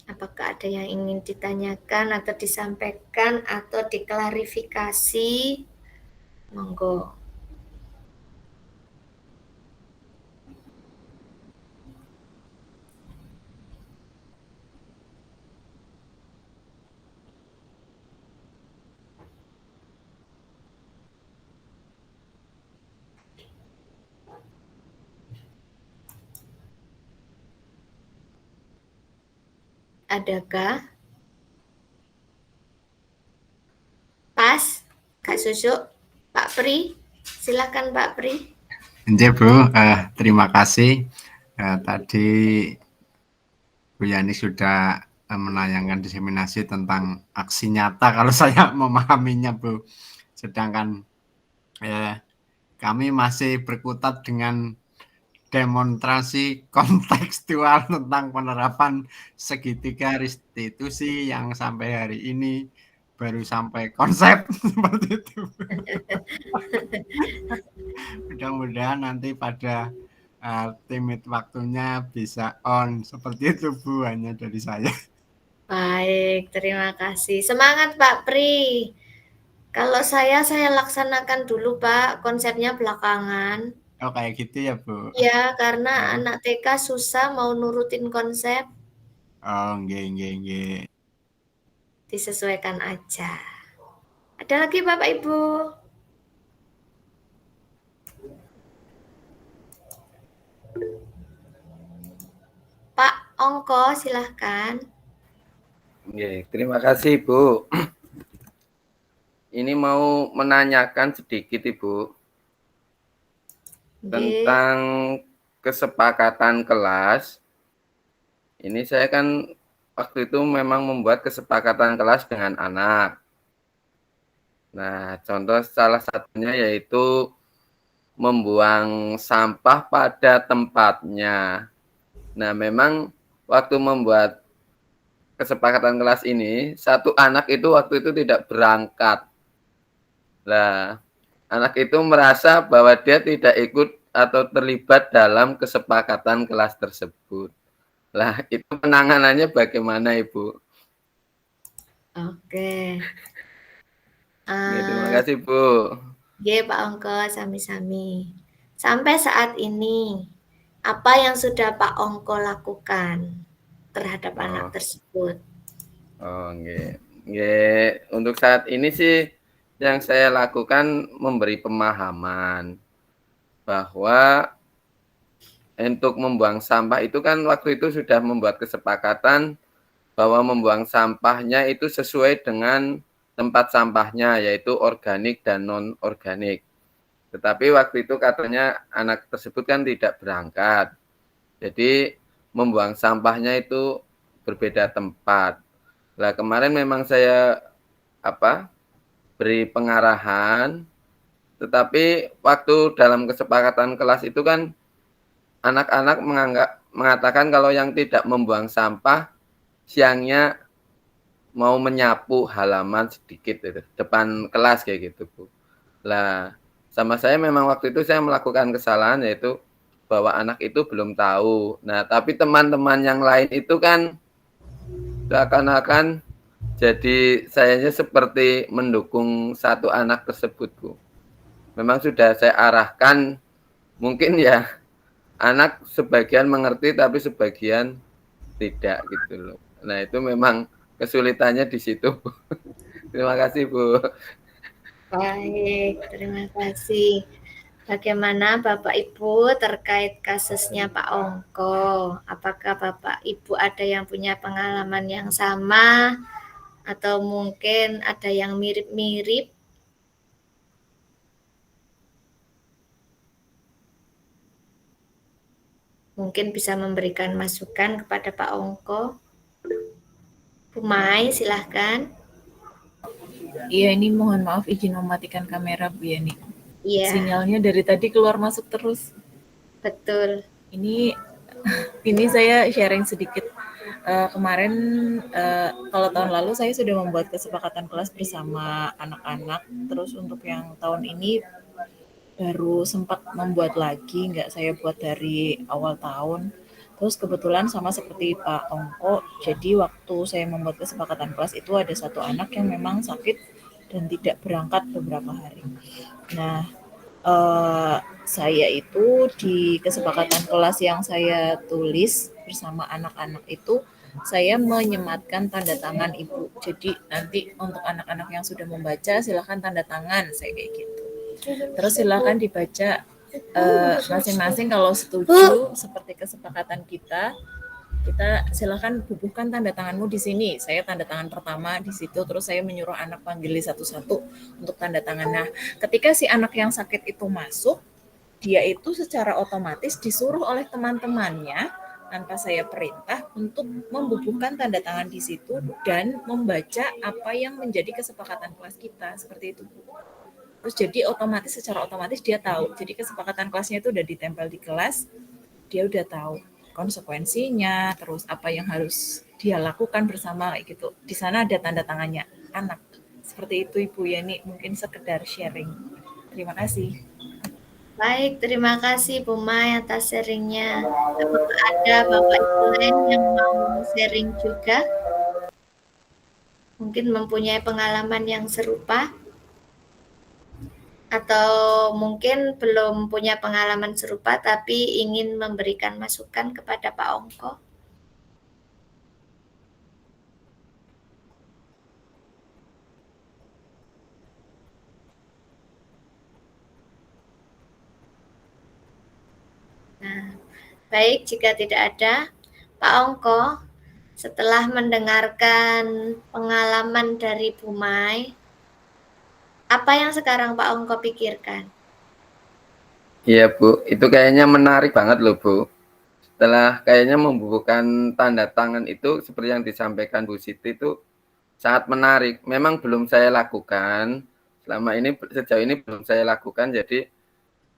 Apakah ada yang ingin ditanyakan atau disampaikan atau diklarifikasi? Monggo. Adakah? Pas, Kak Susu, Pak Pri, silakan Pak Pri. Ya Bu, terima kasih. Tadi Bu Yani sudah menayangkan diseminasi tentang aksi nyata kalau saya memahaminya Bu. Sedangkan kami masih berkutat dengan demonstrasi kontekstual tentang penerapan segitiga restitusi yang sampai hari ini baru sampai konsep seperti itu. Mudah-mudahan nanti pada limit waktunya bisa on seperti itu Bu, hanya dari saya. Baik, terima kasih. Semangat Pak Pri. Kalau saya laksanakan dulu Pak, konsepnya belakangan. Oh kayak gitu ya Bu? Ya, karena anak TK susah mau nurutin konsep. Oh, nggih. Disesuaikan aja. Ada lagi Bapak Ibu? Pak Ongko, silahkan. Oke, terima kasih Bu. Ini mau menanyakan sedikit Ibu tentang kesepakatan kelas. Ini saya kan waktu itu memang membuat kesepakatan kelas dengan anak. Nah, contoh salah satunya yaitu membuang sampah pada tempatnya. Nah, memang waktu membuat kesepakatan kelas ini, satu anak itu waktu itu tidak berangkat. Nah, anak itu merasa bahwa dia tidak ikut atau terlibat dalam kesepakatan kelas tersebut. Lah, itu penanganannya bagaimana, Ibu? Oke. Oke, terima Eh, kasih, Bu. Nggih, Pak Ongko, sami-sami. Sampai saat ini, apa yang sudah Pak Ongko lakukan terhadap anak Oh, tersebut? nggih. Nggih, untuk saat ini sih yang saya lakukan memberi pemahaman bahwa untuk membuang sampah itu kan waktu itu sudah membuat kesepakatan bahwa membuang sampahnya itu sesuai dengan tempat sampahnya, yaitu organik dan non-organik. Tetapi waktu itu katanya anak tersebut kan tidak berangkat. Jadi membuang sampahnya itu berbeda tempat. Lah kemarin memang saya beri pengarahan, tetapi waktu dalam kesepakatan kelas itu kan anak-anak mengatakan kalau yang tidak membuang sampah siangnya mau menyapu halaman sedikit itu, depan kelas kayak gitu, Bu. Lah, sama saya memang waktu itu saya melakukan kesalahan yaitu bahwa anak itu belum tahu. Nah, tapi teman-teman yang lain itu kan seakan-akan jadi sayanya seperti mendukung satu anak tersebut, Bu. Memang sudah saya arahkan, mungkin ya anak sebagian mengerti tapi sebagian tidak gitu loh. Nah, itu memang kesulitannya di situ, Bu. Terima kasih, Bu. Baik, terima kasih. Bagaimana Bapak Ibu terkait kasusnya Pak Ongko? Apakah Bapak Ibu ada yang punya pengalaman yang sama atau mungkin ada yang mirip-mirip? Mungkin bisa memberikan masukan kepada Pak Ongko. Bu Mai, silahkan. Iya, ini mohon maaf izin mematikan kamera Bu Yani. Iya, Sinyalnya dari tadi keluar masuk terus. betul. Ini saya sharing sedikit. Kemarin kalau tahun lalu saya sudah membuat kesepakatan kelas bersama anak-anak. Terus untuk yang tahun ini baru sempat membuat lagi, nggak saya buat dari awal tahun. Terus kebetulan sama seperti Pak Ongko, jadi waktu saya membuat kesepakatan kelas itu ada satu anak yang memang sakit dan tidak berangkat beberapa hari. Nah, saya itu di kesepakatan kelas yang saya tulis bersama anak-anak itu, saya menyematkan tanda tangan ibu. Jadi nanti untuk anak-anak yang sudah membaca, silahkan tanda tangan, saya kayak gitu. Terus silakan dibaca masing-masing kalau setuju seperti kesepakatan kita silakan bubuhkan tanda tanganmu di sini. Saya tanda tangan pertama di situ, terus saya menyuruh anak panggil satu-satu untuk tanda tangan. Nah, ketika si anak yang sakit itu masuk, dia itu secara otomatis disuruh oleh teman-temannya tanpa saya perintah untuk membubuhkan tanda tangan di situ dan membaca apa yang menjadi kesepakatan kelas kita, seperti itu, Bu. Terus jadi secara otomatis dia tahu. Jadi kesepakatan kelasnya itu udah ditempel di kelas, dia udah tahu konsekuensinya, terus apa yang harus dia lakukan bersama kayak gitu. Di sana ada tanda tangannya anak. Seperti itu Ibu Yani, mungkin sekedar sharing. Terima kasih. Baik, terima kasih Bu Mai atas sharingnya. Apakah ada Bapak Ibu lain yang mau sharing juga? Mungkin mempunyai pengalaman yang serupa? Atau mungkin belum punya pengalaman serupa tapi ingin memberikan masukan kepada Pak Ongko? Nah, baik, jika tidak ada, Pak Ongko, setelah mendengarkan pengalaman dari Bu Mai, apa yang sekarang Pak Ongko pikirkan? Iya, Bu. Itu kayaknya menarik banget loh, Bu. Setelah kayaknya membubuhkan tanda tangan itu seperti yang disampaikan Bu Siti itu sangat menarik. Memang belum saya lakukan selama ini sejauh ini belum saya lakukan, jadi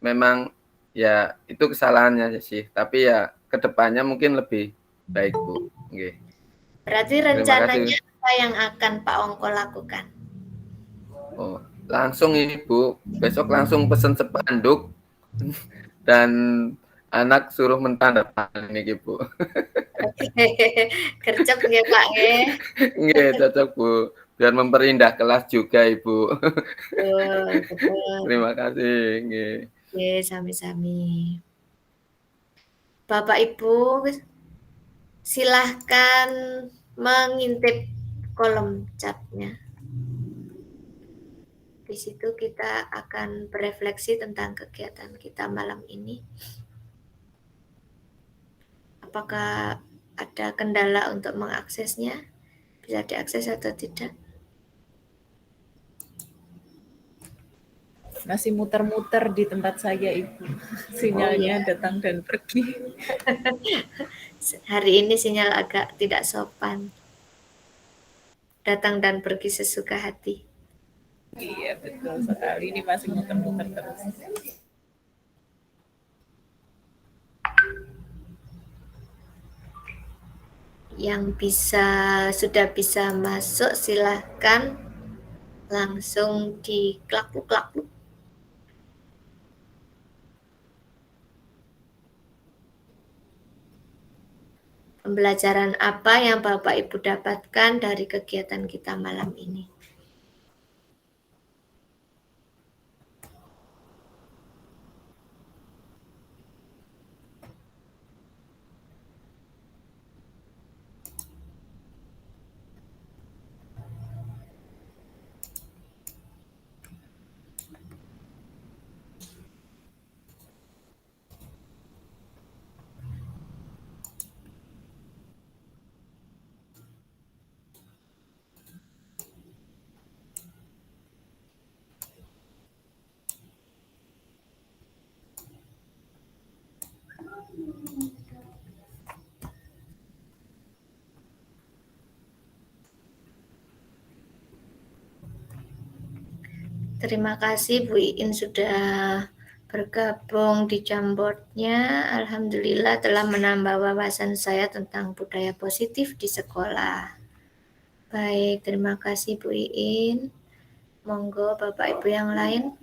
memang ya itu kesalahannya sih, tapi ya kedepannya mungkin lebih baik Bu. Nggih. Berarti Terima rencananya kasih. apa yang akan Pak Ongko lakukan? Oh, langsung ini Bu, besok langsung pesen spanduk dan anak suruh mentandatangani ini Bu. Gercep nggih Pak nggih. Nggih, cocok Bu. Biar memperindah kelas juga Ibu. Betul, betul. Terima kasih, nggih. Nggih, sami-sami. Bapak Ibu silahkan mengintip kolom chatnya. Di situ kita akan berefleksi tentang kegiatan kita malam ini. Apakah ada kendala untuk mengaksesnya? Bisa diakses atau tidak? Masih muter-muter di tempat saya, Ibu. Sinyalnya datang dan pergi. Hari ini sinyal agak tidak sopan. Datang dan pergi sesuka hati. Iya, betul sekali. Ini masih muter-muter terus. Yang sudah bisa masuk silahkan langsung diklak-klak. Pembelajaran apa yang Bapak Ibu dapatkan dari kegiatan kita malam ini? Terima kasih Bu Iin sudah bergabung di Jamboardnya. Alhamdulillah telah menambah wawasan saya tentang budaya positif di sekolah. Baik, terima kasih Bu Iin. Monggo Bapak Ibu yang lain.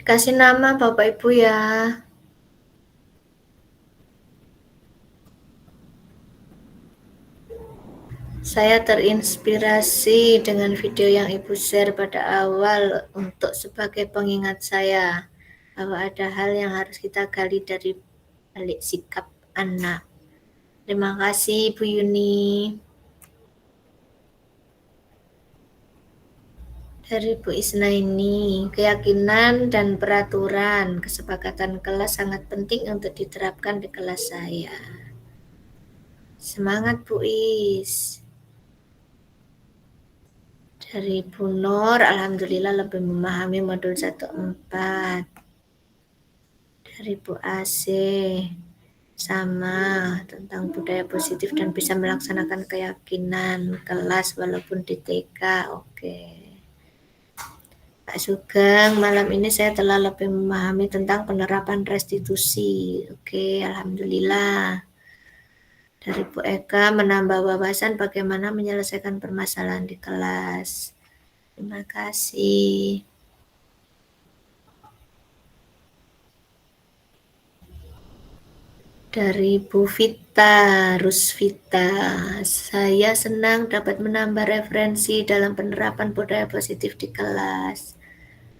Kasih nama Bapak Ibu ya. Saya terinspirasi dengan video yang Ibu share pada awal untuk sebagai pengingat saya bahwa ada hal yang harus kita gali dari balik sikap anak. Terima kasih Bu Yuni. Dari Bu Isna ini, keyakinan dan peraturan kesepakatan kelas sangat penting untuk diterapkan di kelas saya. Semangat Bu Is. Dari Bu Nur, alhamdulillah lebih memahami modul 1.4. Dari Bu AC, sama tentang budaya positif dan bisa melaksanakan keyakinan kelas walaupun di TK. Oke. Pak Sugeng, malam ini saya telah lebih memahami tentang penerapan restitusi. Oke, alhamdulillah. Dari Bu Eka, menambah wawasan bagaimana menyelesaikan permasalahan di kelas. Terima kasih. Dari Bu Vita, Rusvita, saya senang dapat menambah referensi dalam penerapan budaya positif di kelas.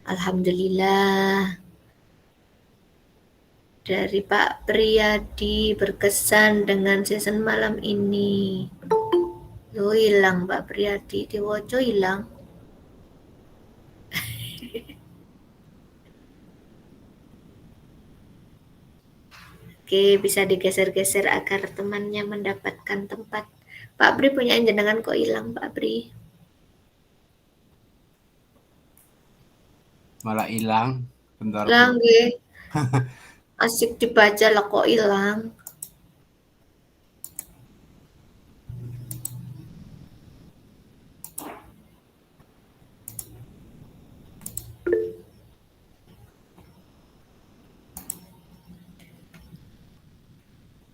Alhamdulillah. Dari Pak Priyadi, berkesan dengan season malam ini. Loh, hilang Pak Priyadi, diwoco hilang. Oke, bisa digeser-geser agar temannya mendapatkan tempat. Pak Pri punya jenengan kok hilang, Pak Pri? Malah hilang. Bentar. Hilang, nggih. Asik dibaca lah kok hilang.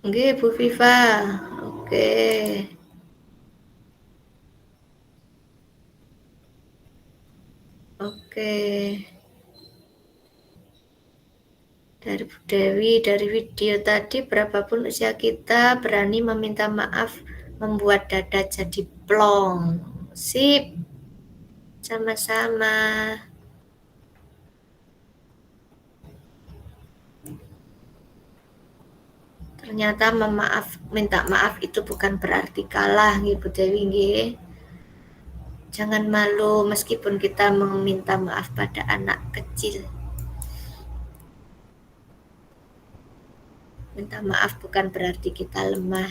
Nggih, Bu Viva. Oke. Oke. Dari Bu Dewi, dari video tadi, berapapun usia kita, berani meminta maaf, membuat dada jadi plong. Sip. Sama-sama. Ternyata minta maaf itu bukan berarti kalah, nggih Bu Dewi, nggih. Jangan malu meskipun kita meminta maaf pada anak kecil. Minta maaf bukan berarti kita lemah.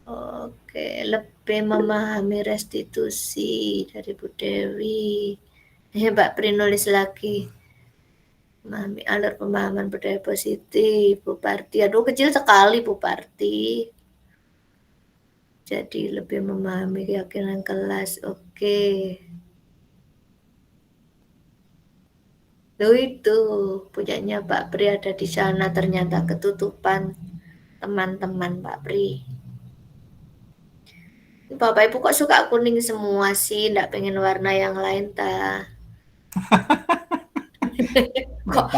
Oke, lebih memahami restitusi dari Bu Dewi. Mbak Pri nulis lagi. Memahami alur pemahaman budaya positif, Bu Parti. Aduh, kecil sekali Bu Parti. Jadi lebih memahami keyakinan kelas. Oke. Loh, itu punyanya Pak Pri ada di sana, ternyata ketutupan teman-teman Pak Pri. Bapak Ibu kok suka kuning semua sih, nggak pengen warna yang lain ta? Kok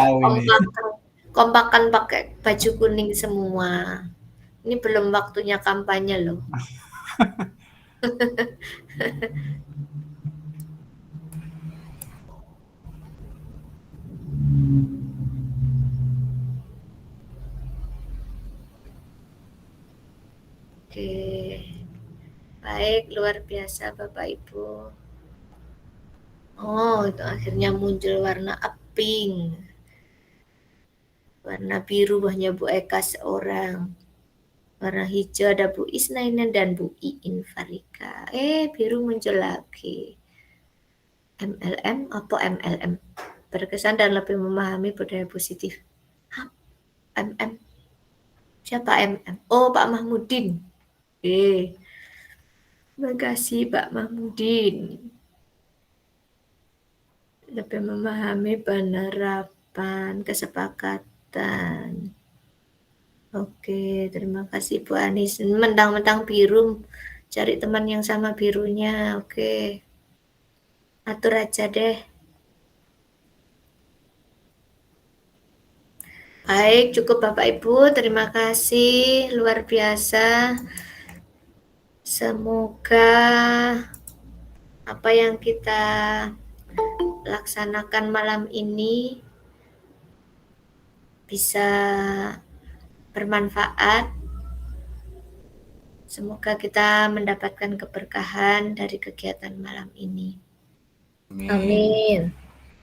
kompakan pakai baju kuning semua. Ini belum waktunya kampanye loh. Oke. Baik, luar biasa Bapak Ibu. Oh, itu akhirnya muncul warna pink. Warna biru hanya Bu Eka seorang. Warna hijau ada Bu Isnaina dan Bu Iin Farika. Biru muncul lagi. MLM apa MLM? Berkesan dan lebih memahami budaya positif. MM. Siapa MM? Oh, Pak Mahmudin. Terima kasih Pak Mahmudin. Lebih memahami penerapan kesepakatan. Oke, terima kasih Bu Anis. Mentang-mentang biru, cari teman yang sama birunya. Oke. Atur aja deh. Baik, cukup Bapak Ibu. Terima kasih. Luar biasa. Semoga apa yang kita laksanakan malam ini bisa bermanfaat. Semoga kita mendapatkan keberkahan dari kegiatan malam ini. Amin.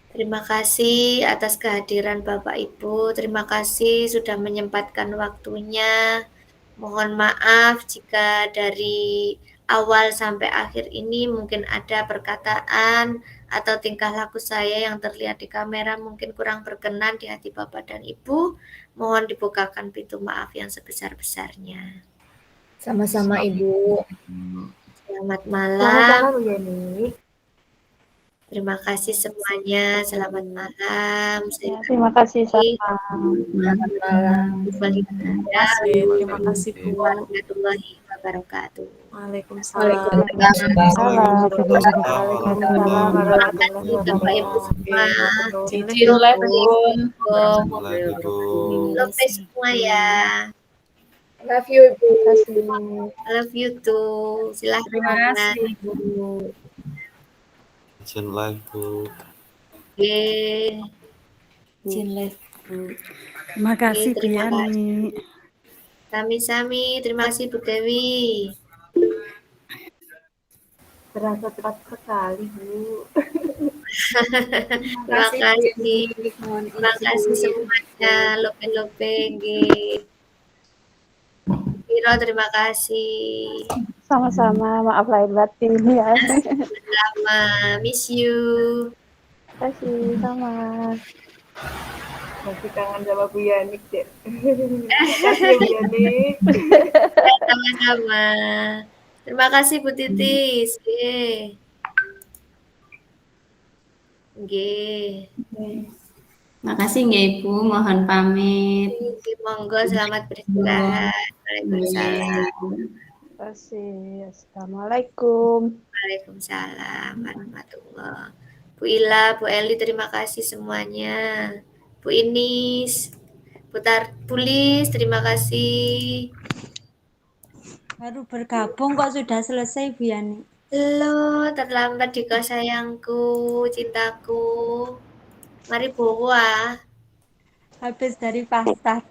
Terima kasih atas kehadiran Bapak Ibu. Terima kasih sudah menyempatkan waktunya. Mohon maaf jika dari awal sampai akhir ini mungkin ada perkataan atau tingkah laku saya yang terlihat di kamera mungkin kurang berkenan di hati Bapak dan Ibu. Mohon dibukakan pintu maaf yang sebesar-besarnya. Sama-sama Ibu. Selamat malam. Bu Yeni. Terima kasih semuanya. Selamat malam. Terima kasih. Selamat malam. Terima kasih Bu. Warahmatullahi wabarakatuh. Waalaikumsalam. Bapak Ibu semua. See you live Bun. Love semua ya. Love you Ibu. Love you too. Silahkan. Terima kasih. Live Bu. Nggih. Izin live, Bu. Terima kasih, Bu Terima kasih. Yani. Sami-sami, terima kasih Bu Dewi. Terasa cepat sekali, Bu. Terima kasih. Terima kasih semuanya. Lope-lope, nggih. Viro, terima kasih. Sama-sama, maaf lahir batin ya. Sama, miss you. Terima kasih, sama. Masih kangen sama Bu Yanik, Dek. Makasih ya, Bu Yanik. Sama-sama. Terima kasih Bu Titis. Nggih. Makasih nggih Ibu, mohon pamit. Monggo, selamat beristirahat. Waalaikumsalam. Terima kasih. Assalamualaikum. Waalaikumsalam warahmatullahi. Bu Ila, Bu Eli, terima kasih semuanya. Bu Inis, Bu Lis, terima kasih. Baru bergabung kok sudah selesai, Bu Yani. Halo, terlambat Dika sayangku, cintaku. Mari bawa. Habis dari pasar.